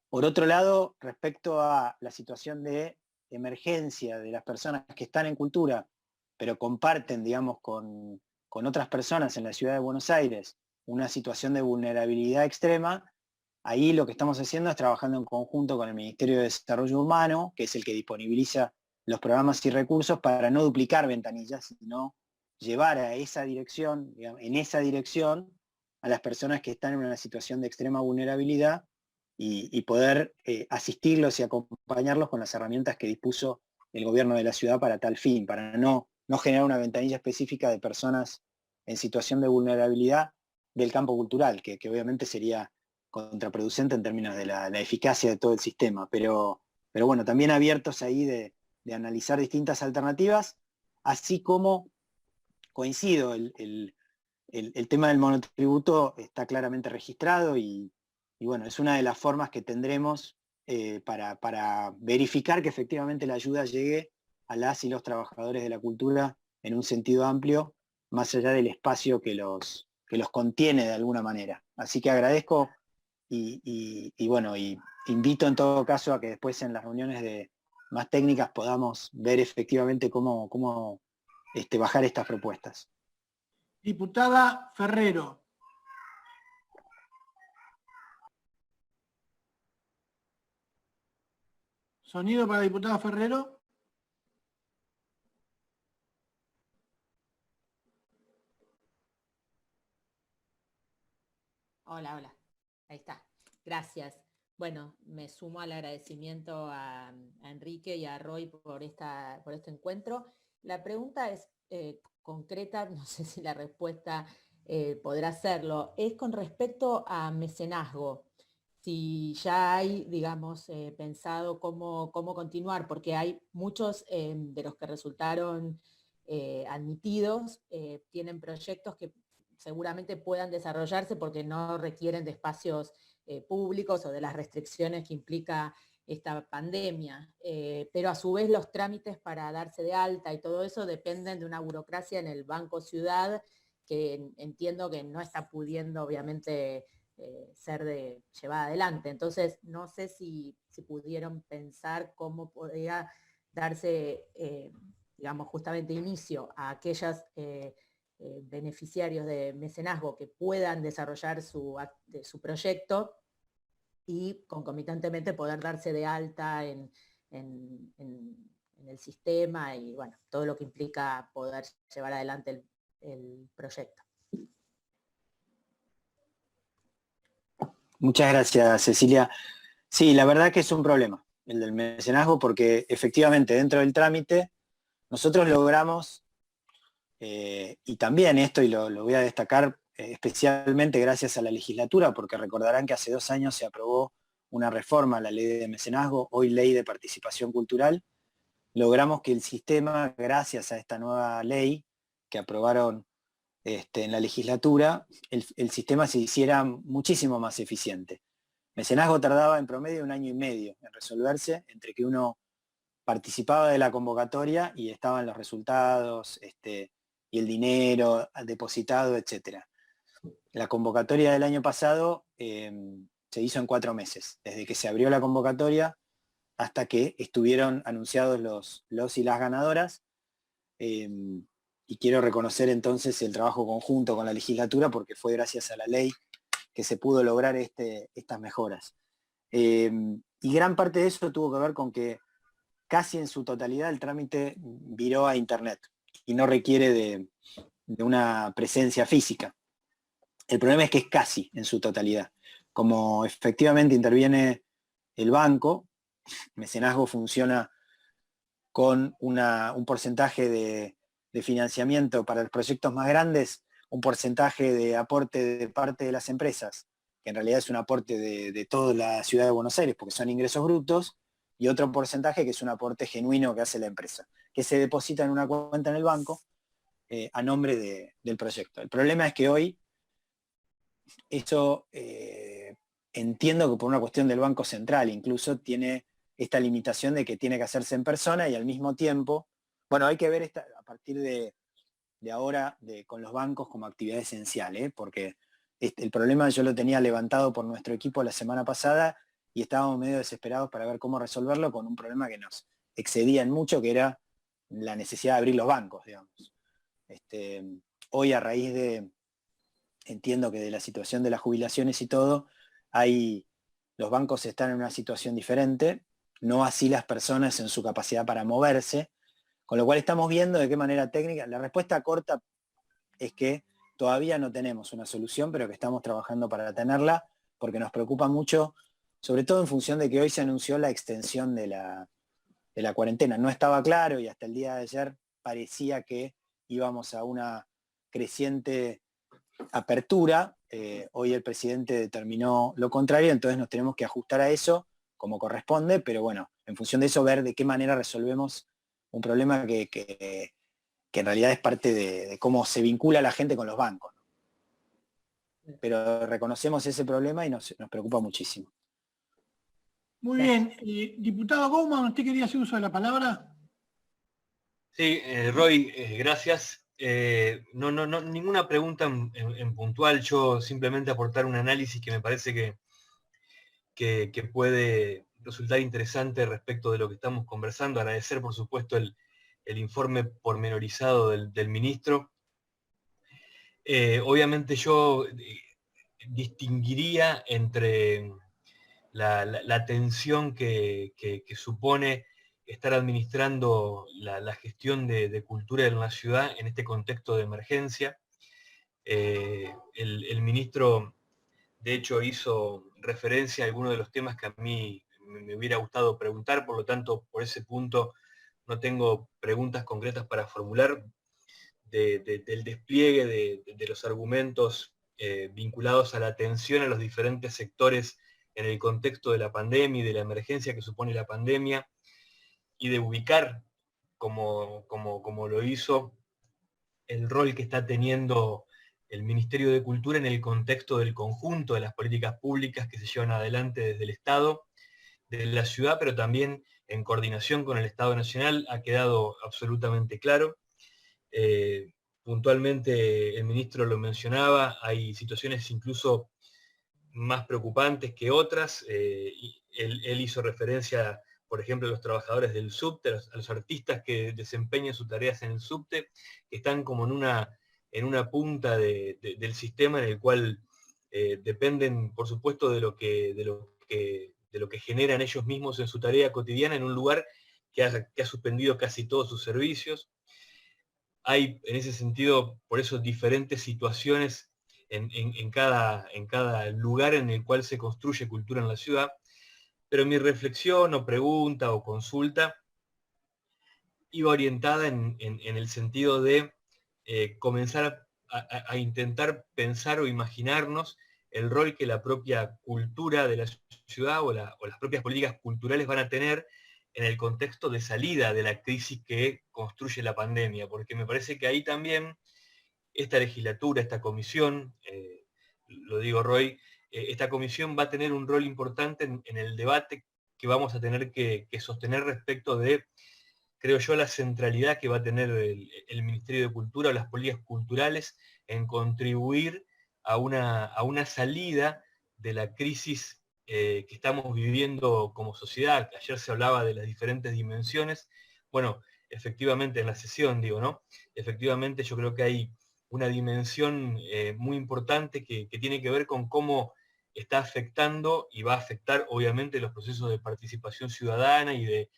Por otro lado, respecto a la situación de emergencia de las personas que están en cultura, pero comparten, digamos, con otras personas en la ciudad de Buenos Aires una situación de vulnerabilidad extrema, ahí lo que estamos haciendo es trabajando en conjunto con el Ministerio de Desarrollo Humano, que es el que disponibiliza los programas y recursos, para no duplicar ventanillas, sino llevar a esa dirección, digamos, en esa dirección, a las personas que están en una situación de extrema vulnerabilidad y poder asistirlos y acompañarlos con las herramientas que dispuso el gobierno de la ciudad para tal fin, para no generar una ventanilla específica de personas en situación de vulnerabilidad del campo cultural, que obviamente sería contraproducente en términos de la eficacia de todo el sistema, pero bueno, también abiertos ahí de analizar distintas alternativas, así como coincido, el tema del monotributo está claramente registrado y bueno, es una de las formas que tendremos para verificar que efectivamente la ayuda llegue a las y los trabajadores de la cultura en un sentido amplio, más allá del espacio que los contiene de alguna manera. Así que agradezco y bueno, y invito en todo caso a que después en las reuniones más técnicas podamos ver efectivamente cómo bajar estas propuestas. Diputada Ferrero. Sonido para la diputada Ferrero. Hola, hola. Ahí está. Gracias. Bueno, me sumo al agradecimiento a Enrique y a Roy por este encuentro. La pregunta es concreta, no sé si la respuesta podrá serlo. Es con respecto a mecenazgo. Si ya hay, digamos, pensado cómo continuar, porque hay muchos de los que resultaron admitidos, tienen proyectos que seguramente puedan desarrollarse porque no requieren de espacios públicos o de las restricciones que implica esta pandemia. Pero a su vez los trámites para darse de alta y todo eso dependen de una burocracia en el Banco Ciudad que entiendo que no está pudiendo obviamente ser llevada adelante. Entonces no sé si pudieron pensar cómo podría darse, digamos, justamente inicio a aquellas beneficiarios de mecenazgo que puedan desarrollar su proyecto y concomitantemente poder darse de alta en el sistema y bueno, todo lo que implica poder llevar adelante el proyecto. Muchas gracias, Cecilia. Sí, la verdad que es un problema el del mecenazgo porque efectivamente dentro del trámite nosotros logramos, y también esto, y lo voy a destacar especialmente gracias a la legislatura, porque recordarán que hace 2 años se aprobó una reforma a la ley de mecenazgo, hoy ley de participación cultural. Logramos que el sistema, gracias a esta nueva ley que aprobaron en la legislatura, el sistema se hiciera muchísimo más eficiente. Mecenazgo tardaba en promedio 1 año y medio en resolverse, entre que uno participaba de la convocatoria y estaban los resultados y el dinero depositado, etc. La convocatoria del año pasado se hizo en 4 meses, desde que se abrió la convocatoria hasta que estuvieron anunciados los y las ganadoras. Y quiero reconocer entonces el trabajo conjunto con la legislatura porque fue gracias a la ley que se pudo lograr estas mejoras. Y gran parte de eso tuvo que ver con que casi en su totalidad el trámite viró a internet y no requiere de una presencia física. El problema es que es casi en su totalidad. Como efectivamente interviene el banco, mecenazgo funciona con un porcentaje de financiamiento para los proyectos más grandes, un porcentaje de aporte de parte de las empresas, que en realidad es un aporte de toda la ciudad de Buenos Aires, porque son ingresos brutos, y otro porcentaje que es un aporte genuino que hace la empresa, que se deposita en una cuenta en el banco a nombre del proyecto. El problema es que hoy eso entiendo que por una cuestión del Banco Central incluso tiene esta limitación de que tiene que hacerse en persona y al mismo tiempo, bueno, hay que ver a partir de ahora con los bancos como actividad esencial, porque el problema yo lo tenía levantado por nuestro equipo la semana pasada y estábamos medio desesperados para ver cómo resolverlo con un problema que nos excedía en mucho, que era la necesidad de abrir los bancos, digamos. Hoy a raíz entiendo que de la situación de las jubilaciones y todo, los bancos están en una situación diferente, no así las personas en su capacidad para moverse, con lo cual estamos viendo de qué manera técnica. La respuesta corta es que todavía no tenemos una solución, pero que estamos trabajando para tenerla, porque nos preocupa mucho, sobre todo en función de que hoy se anunció la extensión de la cuarentena. No estaba claro y hasta el día de ayer parecía que íbamos a una creciente apertura. Hoy el presidente determinó lo contrario, entonces nos tenemos que ajustar a eso como corresponde, pero bueno, en función de eso ver de qué manera resolvemos un problema que en realidad es parte de cómo se vincula la gente con los bancos. Pero reconocemos ese problema y nos preocupa muchísimo. Muy bien. Diputado Gouman, ¿usted quería hacer uso de la palabra? Sí, Roy, gracias. No, ninguna pregunta en puntual, yo simplemente aportar un análisis que me parece que puede resultar interesante respecto de lo que estamos conversando. Agradecer, por supuesto, el informe pormenorizado del ministro. Obviamente yo distinguiría entre la tensión que supone estar administrando la gestión de cultura en la ciudad en este contexto de emergencia. El ministro, de hecho, hizo referencia a algunos de los temas que a mí me hubiera gustado preguntar, por lo tanto, por ese punto no tengo preguntas concretas para formular del despliegue de los argumentos vinculados a la atención a los diferentes sectores en el contexto de la pandemia y de la emergencia que supone la pandemia, y de ubicar, como lo hizo, el rol que está teniendo el Ministerio de Cultura en el contexto del conjunto de las políticas públicas que se llevan adelante desde el Estado, de la ciudad, pero también en coordinación con el Estado Nacional, ha quedado absolutamente claro. Puntualmente el ministro lo mencionaba, hay situaciones incluso más preocupantes que otras. Él hizo referencia, por ejemplo, a los trabajadores del subte, a los artistas que desempeñan sus tareas en el subte, que están como en una punta del sistema en el cual dependen, por supuesto, de lo que generan ellos mismos en su tarea cotidiana, en un lugar que ha suspendido casi todos sus servicios. Hay, en ese sentido, por eso, diferentes situaciones en cada lugar en el cual se construye cultura en la ciudad, pero mi reflexión o pregunta o consulta iba orientada en el sentido de comenzar a intentar pensar o imaginarnos el rol que la propia cultura de la ciudad o las propias políticas culturales van a tener en el contexto de salida de la crisis que construye la pandemia, porque me parece que ahí también esta legislatura, esta comisión, lo digo Roy, esta comisión va a tener un rol importante en el debate que vamos a tener que sostener respecto de, creo yo, la centralidad que va a tener el Ministerio de Cultura o las políticas culturales en contribuir a una salida de la crisis que estamos viviendo como sociedad. Ayer se hablaba de las diferentes dimensiones. Bueno, efectivamente en la sesión, digo, ¿no? Efectivamente yo creo que hay una dimensión muy importante que tiene que ver con cómo está afectando y va a afectar obviamente los procesos de participación ciudadana y de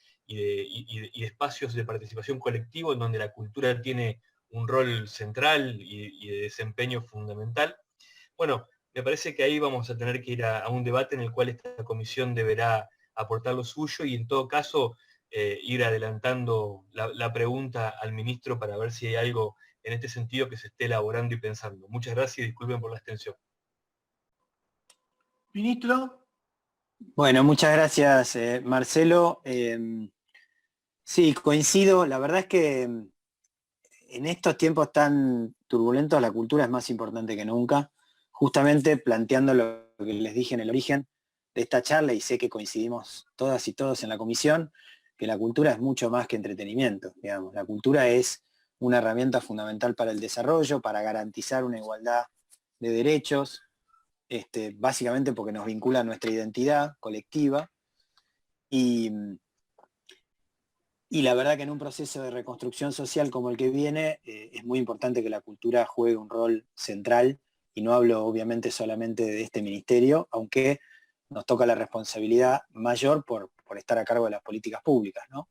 espacios de participación colectivo en donde la cultura tiene un rol central y de desempeño fundamental. Bueno, me parece que ahí vamos a tener que ir a un debate en el cual esta comisión deberá aportar lo suyo y en todo caso ir adelantando la pregunta al ministro para ver si hay algo en este sentido que se esté elaborando y pensando. Muchas gracias y disculpen por la extensión. Ministro. Bueno, muchas gracias, Marcelo. Sí, coincido. La verdad es que en estos tiempos tan turbulentos la cultura es más importante que nunca. Justamente planteando lo que les dije en el origen de esta charla, y sé que coincidimos todas y todos en la comisión, que la cultura es mucho más que entretenimiento, digamos. La cultura es una herramienta fundamental para el desarrollo, para garantizar una igualdad de derechos, básicamente porque nos vincula a nuestra identidad colectiva, y la verdad que en un proceso de reconstrucción social como el que viene, es muy importante que la cultura juegue un rol central, y no hablo obviamente solamente de este ministerio, aunque nos toca la responsabilidad mayor por estar a cargo de las políticas públicas, ¿no?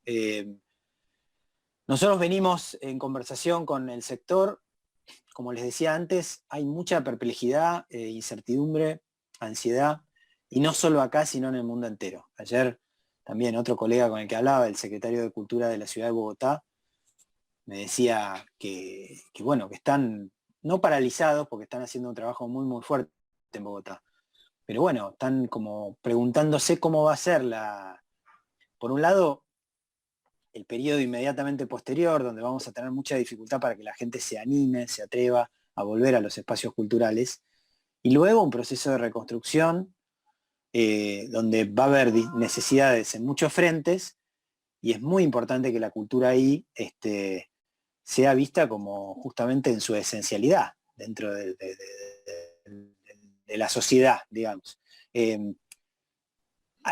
Nosotros venimos en conversación con el sector. Como les decía antes, hay mucha perplejidad, incertidumbre, ansiedad, y no solo acá, sino en el mundo entero. Ayer también otro colega con el que hablaba, el secretario de Cultura de la ciudad de Bogotá, me decía que bueno, que están no paralizados porque están haciendo un trabajo muy, muy fuerte en Bogotá. Pero bueno, están como preguntándose cómo va a ser por un lado, el periodo inmediatamente posterior, donde vamos a tener mucha dificultad para que la gente se anime, se atreva a volver a los espacios culturales, y luego un proceso de reconstrucción, donde va a haber necesidades en muchos frentes, y es muy importante que la cultura ahí sea vista como justamente en su esencialidad, dentro de la sociedad, digamos.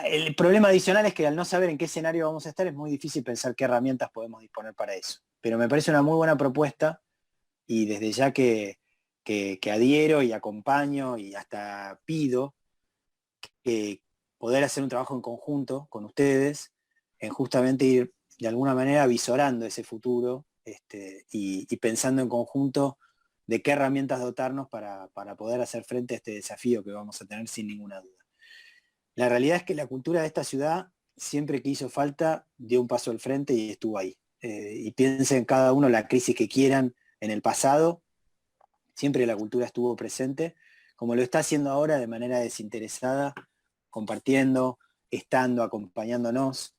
El problema adicional es que al no saber en qué escenario vamos a estar, es muy difícil pensar qué herramientas podemos disponer para eso. Pero me parece una muy buena propuesta, y desde ya que adhiero y acompaño y hasta pido poder hacer un trabajo en conjunto con ustedes, en justamente ir de alguna manera visorando ese futuro, y pensando en conjunto de qué herramientas dotarnos para poder hacer frente a este desafío que vamos a tener sin ninguna duda. La realidad es que la cultura de esta ciudad, siempre que hizo falta, dio un paso al frente y estuvo ahí. Y piensen cada uno la crisis que quieran en el pasado, siempre la cultura estuvo presente, como lo está haciendo ahora de manera desinteresada, compartiendo, estando, acompañándonos.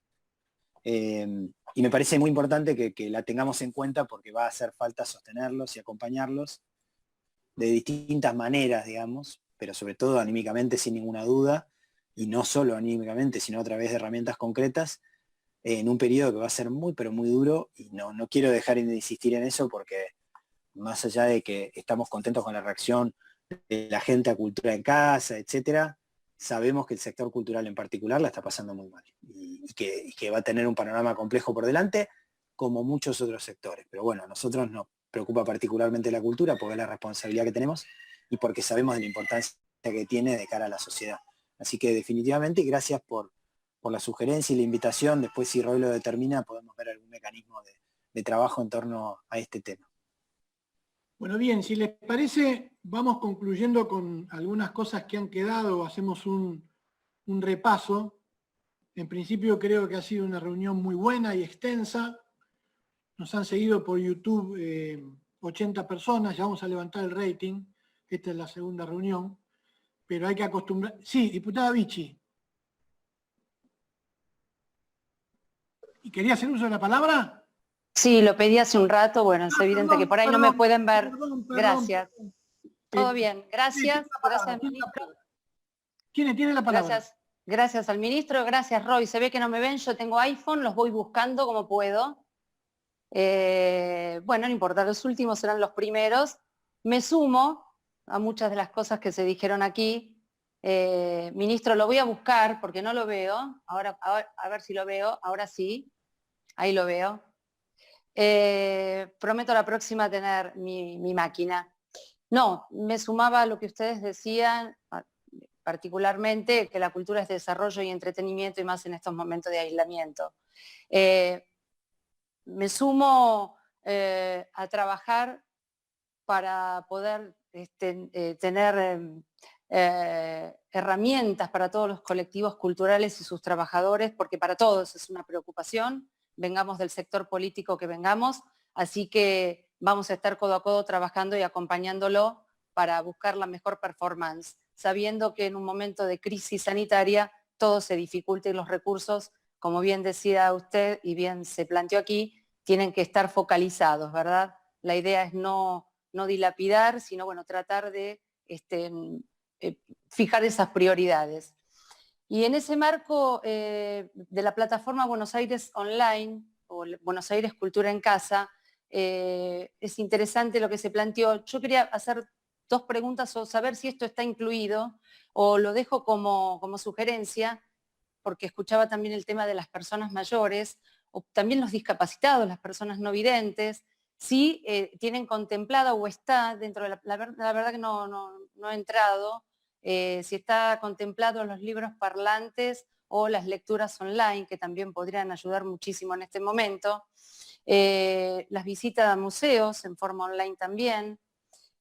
Y me parece muy importante que la tengamos en cuenta, porque va a hacer falta sostenerlos y acompañarlos de distintas maneras, digamos, pero sobre todo anímicamente, sin ninguna duda, y no solo anímicamente, sino a través de herramientas concretas, en un periodo que va a ser muy, pero muy duro, y no quiero dejar de insistir en eso, porque más allá de que estamos contentos con la reacción de la gente a Cultura en Casa, etcétera, sabemos que el sector cultural en particular la está pasando muy mal, y que va a tener un panorama complejo por delante, como muchos otros sectores. Pero bueno, a nosotros nos preocupa particularmente la cultura, porque es la responsabilidad que tenemos, y porque sabemos de la importancia que tiene de cara a la sociedad. Así que definitivamente, gracias por la sugerencia y la invitación. Después, si Roy lo determina, podemos ver algún mecanismo de trabajo en torno a este tema. Bueno, bien, si les parece, vamos concluyendo con algunas cosas que han quedado, hacemos un repaso. En principio creo que ha sido una reunión muy buena y extensa. Nos han seguido por YouTube 80 personas, ya vamos a levantar el rating. Esta es la segunda reunión, pero hay que acostumbrar. Sí, diputada Vichy. ¿Y quería hacer uso de la palabra? Sí, lo pedí hace un rato, bueno, es evidente que por ahí no me pueden ver. Gracias. Todo bien, gracias. Gracias, ministro. ¿Quién tiene la palabra? Gracias al ministro, gracias Roy. Se ve que no me ven, yo tengo iPhone, los voy buscando como puedo. Bueno, no importa, los últimos serán los primeros. Me sumo a muchas de las cosas que se dijeron aquí. Ministro, lo voy a buscar porque no lo veo. Ahora, a ver si lo veo, ahora sí. Ahí lo veo. Prometo la próxima tener mi máquina. No, me sumaba a lo que ustedes decían, particularmente que la cultura es desarrollo y entretenimiento, y más en estos momentos de aislamiento. Me sumo a trabajar para poder tener herramientas para todos los colectivos culturales y sus trabajadores, porque para todos es una preocupación, vengamos del sector político que vengamos, así que vamos a estar codo a codo trabajando y acompañándolo para buscar la mejor performance, sabiendo que en un momento de crisis sanitaria todo se dificulta y los recursos, como bien decía usted y bien se planteó aquí, tienen que estar focalizados, ¿verdad? La idea es no dilapidar, sino bueno, tratar de fijar esas prioridades. Y en ese marco de la plataforma Buenos Aires Online, o Buenos Aires Cultura en Casa, es interesante lo que se planteó. Yo quería hacer dos preguntas o saber si esto está incluido, o lo dejo como sugerencia, porque escuchaba también el tema de las personas mayores, o también los discapacitados, las personas no videntes, si tienen contemplada o está dentro de la verdad que no he entrado, si está contemplado los libros parlantes o las lecturas online, que también podrían ayudar muchísimo en este momento, las visitas a museos en forma online también,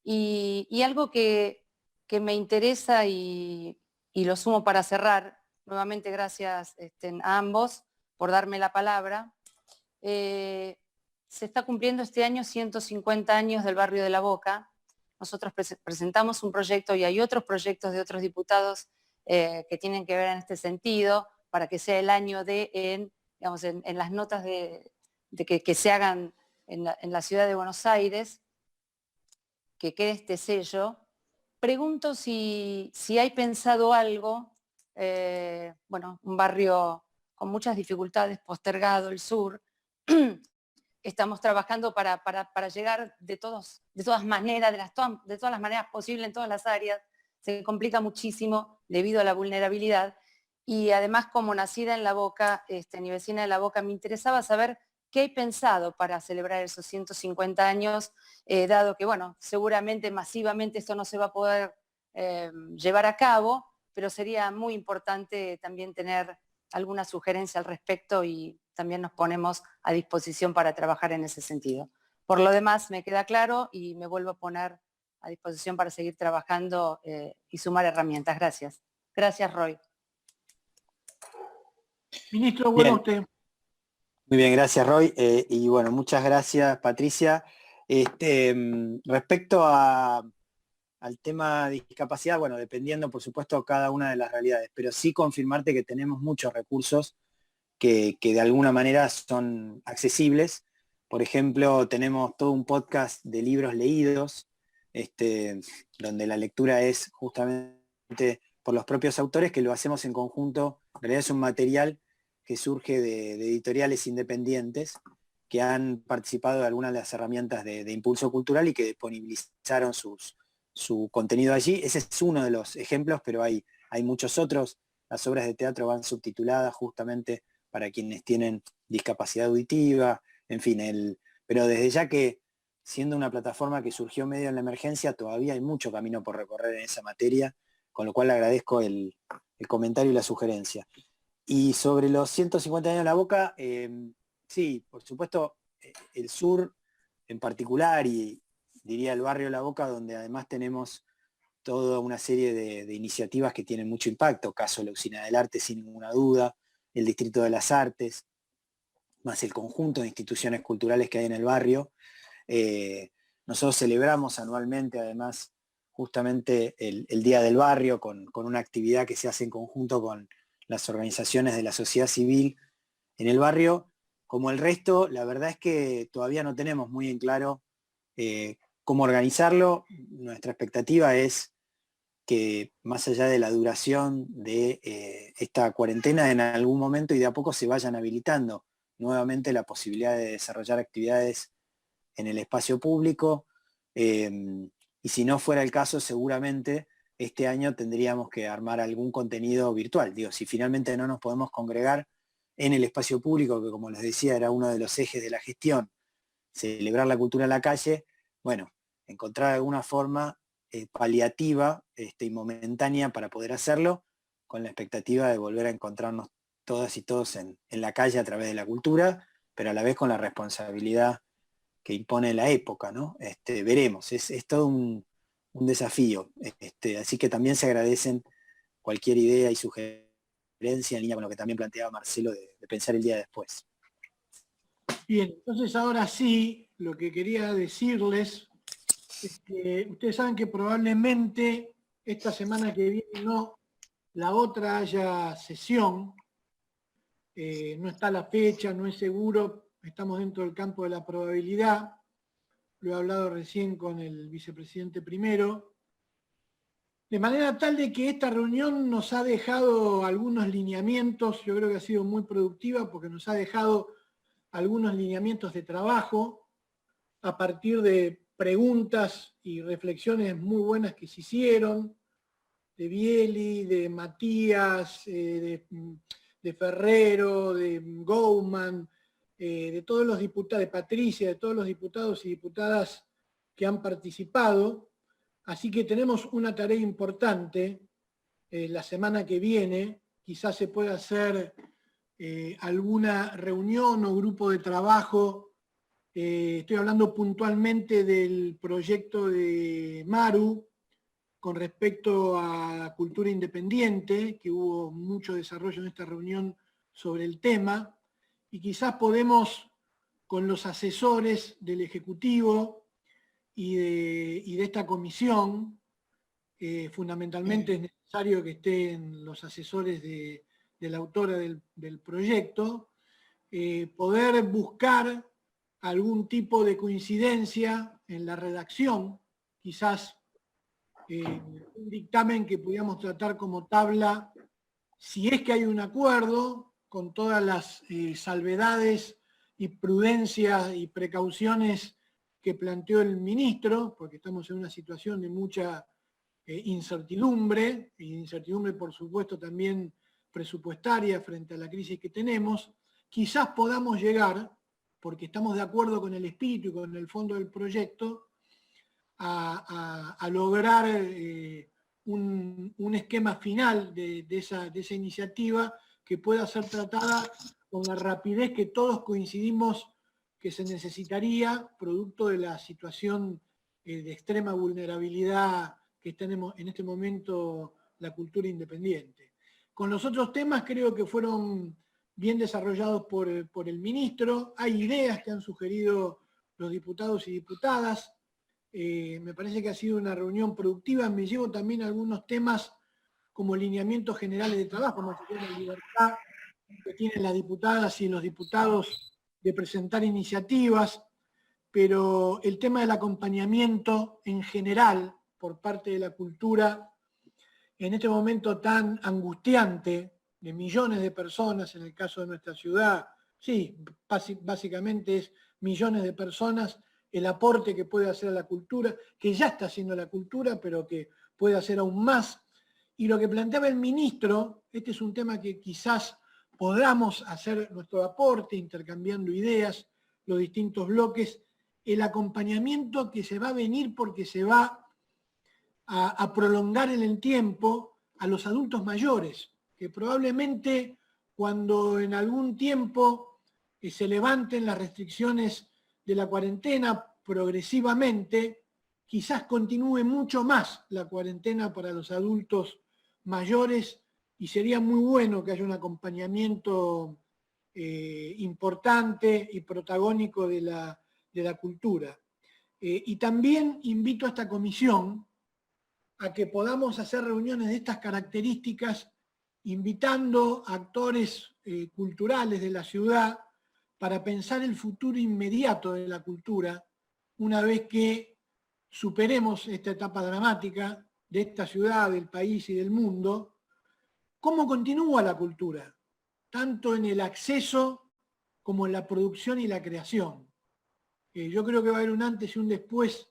y algo que me interesa y lo sumo para cerrar, Nuevamente gracias a ambos por darme la palabra. Se está cumpliendo este año 150 años del barrio de La Boca. Nosotros presentamos un proyecto y hay otros proyectos de otros diputados que tienen que ver en este sentido, para que sea el año en las notas que se hagan en la ciudad de Buenos Aires, que quede este sello. Pregunto si hay pensado algo, un barrio con muchas dificultades, postergado, el sur. Estamos trabajando para llegar de todas maneras, de todas las maneras posibles en todas las áreas. Se complica muchísimo debido a la vulnerabilidad. Y además, como nacida en La Boca, ni vecina de La Boca, me interesaba saber qué hay pensado para celebrar esos 150 años, dado que, seguramente masivamente esto no se va a poder llevar a cabo, pero sería muy importante también tener alguna sugerencia al respecto y también nos ponemos a disposición para trabajar en ese sentido. Por lo demás, me queda claro y me vuelvo a poner a disposición para seguir trabajando y sumar herramientas. Gracias. Gracias, Roy. Ministro, bueno, usted. Muy bien, gracias, Roy. Y bueno, muchas gracias, Patricia. Respecto al tema de discapacidad, bueno, dependiendo, por supuesto, cada una de las realidades, pero sí confirmarte que tenemos muchos recursos que de alguna manera son accesibles. Por ejemplo, tenemos todo un podcast de libros leídos, donde la lectura es justamente por los propios autores, que lo hacemos en conjunto. En realidad es un material que surge de editoriales independientes que han participado de algunas de las herramientas de impulso cultural y que disponibilizaron su contenido allí. Ese es uno de los ejemplos, pero hay muchos otros. Las obras de teatro van subtituladas justamente para quienes tienen discapacidad auditiva, en fin, pero desde ya que siendo una plataforma que surgió medio en la emergencia, todavía hay mucho camino por recorrer en esa materia, con lo cual le agradezco el comentario y la sugerencia. Y sobre los 150 años de La Boca, sí, por supuesto, el sur en particular, y diría el barrio de La Boca, donde además tenemos toda una serie de iniciativas que tienen mucho impacto, caso la Usina del Arte sin ninguna duda, el Distrito de las Artes, más el conjunto de instituciones culturales que hay en el barrio. Nosotros celebramos anualmente, además, justamente el Día del Barrio, con una actividad que se hace en conjunto con las organizaciones de la sociedad civil en el barrio. Como el resto, la verdad es que todavía no tenemos muy en claro cómo organizarlo. Nuestra expectativa es que más allá de la duración de esta cuarentena, en algún momento y de a poco se vayan habilitando nuevamente la posibilidad de desarrollar actividades en el espacio público, y si no fuera el caso, seguramente este año tendríamos que armar algún contenido virtual. Digo, si finalmente no nos podemos congregar en el espacio público, que como les decía era uno de los ejes de la gestión, celebrar la cultura en la calle, bueno, encontrar alguna forma paliativa y momentánea para poder hacerlo, con la expectativa de volver a encontrarnos todas y todos en la calle a través de la cultura, pero a la vez con la responsabilidad que impone la época, ¿no? Veremos, es todo un desafío, así que también se agradecen cualquier idea y sugerencia en línea con lo que también planteaba Marcelo de pensar el día después. Bien, entonces ahora sí, lo que quería decirles es que ustedes saben que probablemente esta semana que viene no, la otra haya sesión, no está la fecha, no es seguro, estamos dentro del campo de la probabilidad, lo he hablado recién con el vicepresidente primero, de manera tal de que esta reunión nos ha dejado algunos lineamientos, yo creo que ha sido muy productiva porque nos ha dejado algunos lineamientos de trabajo a partir de preguntas y reflexiones muy buenas que se hicieron, de Bieli, de Matías, de Ferrero, de Gouman, de todos los diputados, de Patricia, de todos los diputados y diputadas que han participado. Así que tenemos una tarea importante la semana que viene. Quizás se pueda hacer alguna reunión o grupo de trabajo. Estoy hablando puntualmente del proyecto de Maru, con respecto a cultura independiente, que hubo mucho desarrollo en esta reunión sobre el tema, y quizás podemos, con los asesores del Ejecutivo y de esta comisión, fundamentalmente es necesario que estén los asesores de la autora del proyecto, poder buscar algún tipo de coincidencia en la redacción, quizás un dictamen que pudiéramos tratar como tabla, si es que hay un acuerdo, con todas las salvedades y prudencias y precauciones que planteó el ministro, porque estamos en una situación de mucha incertidumbre, y incertidumbre por supuesto también presupuestaria frente a la crisis que tenemos, quizás podamos llegar, porque estamos de acuerdo con el espíritu y con el fondo del proyecto, a lograr un esquema final de esa iniciativa que pueda ser tratada con la rapidez que todos coincidimos que se necesitaría, producto de la situación de extrema vulnerabilidad que tenemos en este momento la cultura independiente. Con los otros temas creo que fueron bien desarrollados por el ministro, hay ideas que han sugerido los diputados y diputadas, me parece que ha sido una reunión productiva, me llevo también algunos temas como lineamientos generales de trabajo, más allá de la libertad que tienen las diputadas y los diputados de presentar iniciativas, pero el tema del acompañamiento en general por parte de la cultura en este momento tan angustiante de millones de personas, en el caso de nuestra ciudad, sí, básicamente es millones de personas, el aporte que puede hacer a la cultura, que ya está haciendo la cultura, pero que puede hacer aún más. Y lo que planteaba el ministro, este es un tema que quizás podamos hacer nuestro aporte, intercambiando ideas, los distintos bloques, el acompañamiento que se va a venir porque se va a prolongar en el tiempo a los adultos mayores, que probablemente cuando en algún tiempo se levanten las restricciones de la cuarentena progresivamente, quizás continúe mucho más la cuarentena para los adultos mayores y sería muy bueno que haya un acompañamiento importante y protagónico de la cultura. Y también invito a esta comisión a que podamos hacer reuniones de estas características invitando a actores culturales de la ciudad para pensar el futuro inmediato de la cultura una vez que superemos esta etapa dramática de esta ciudad, del país y del mundo. ¿Cómo continúa la cultura? Tanto en el acceso como en la producción y la creación. Yo creo que va a haber un antes y un después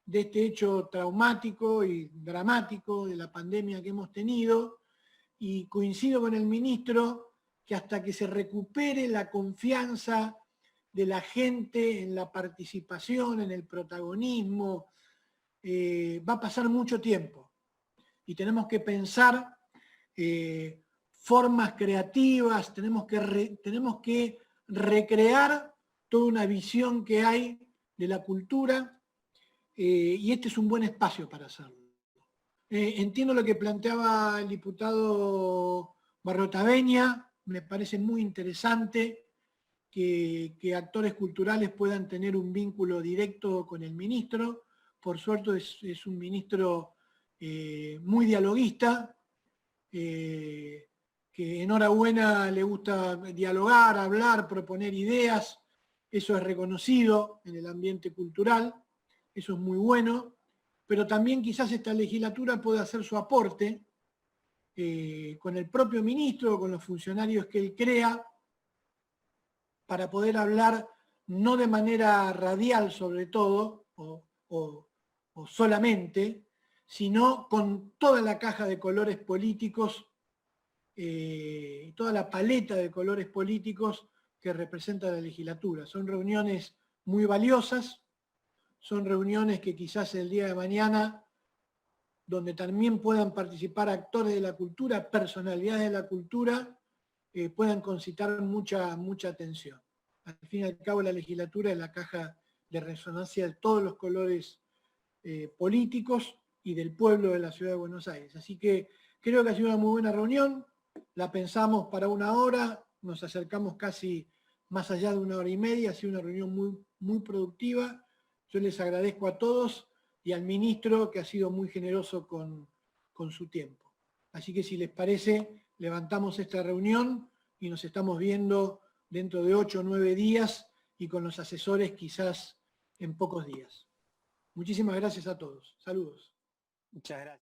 de este hecho traumático y dramático de la pandemia que hemos tenido, y coincido con el ministro que hasta que se recupere la confianza de la gente en la participación, en el protagonismo, va a pasar mucho tiempo. Y tenemos que pensar formas creativas, tenemos que recrear toda una visión que hay de la cultura, y este es un buen espacio para hacerlo. Entiendo lo que planteaba el diputado Barrotaveña, me parece muy interesante que actores culturales puedan tener un vínculo directo con el ministro. Por suerte es un ministro muy dialoguista, que enhorabuena le gusta dialogar, hablar, proponer ideas, eso es reconocido en el ambiente cultural, eso es muy bueno, pero también quizás esta legislatura pueda hacer su aporte con el propio ministro, con los funcionarios que él crea, para poder hablar no de manera radial sobre todo, o solamente, sino con toda la caja de colores políticos, toda la paleta de colores políticos que representa la legislatura. Son reuniones muy valiosas, son reuniones que quizás el día de mañana, donde también puedan participar actores de la cultura, personalidades de la cultura, puedan concitar mucha atención. Al fin y al cabo la legislatura es la caja de resonancia de todos los colores políticos y del pueblo de la Ciudad de Buenos Aires. Así que creo que ha sido una muy buena reunión, la pensamos para 1 hora, nos acercamos casi más allá de 1 hora y media, ha sido una reunión muy, muy productiva. Yo les agradezco a todos y al ministro que ha sido muy generoso con su tiempo. Así que si les parece, levantamos esta reunión y nos estamos viendo dentro de 8 o 9 días y con los asesores quizás en pocos días. Muchísimas gracias a todos. Saludos. Muchas gracias.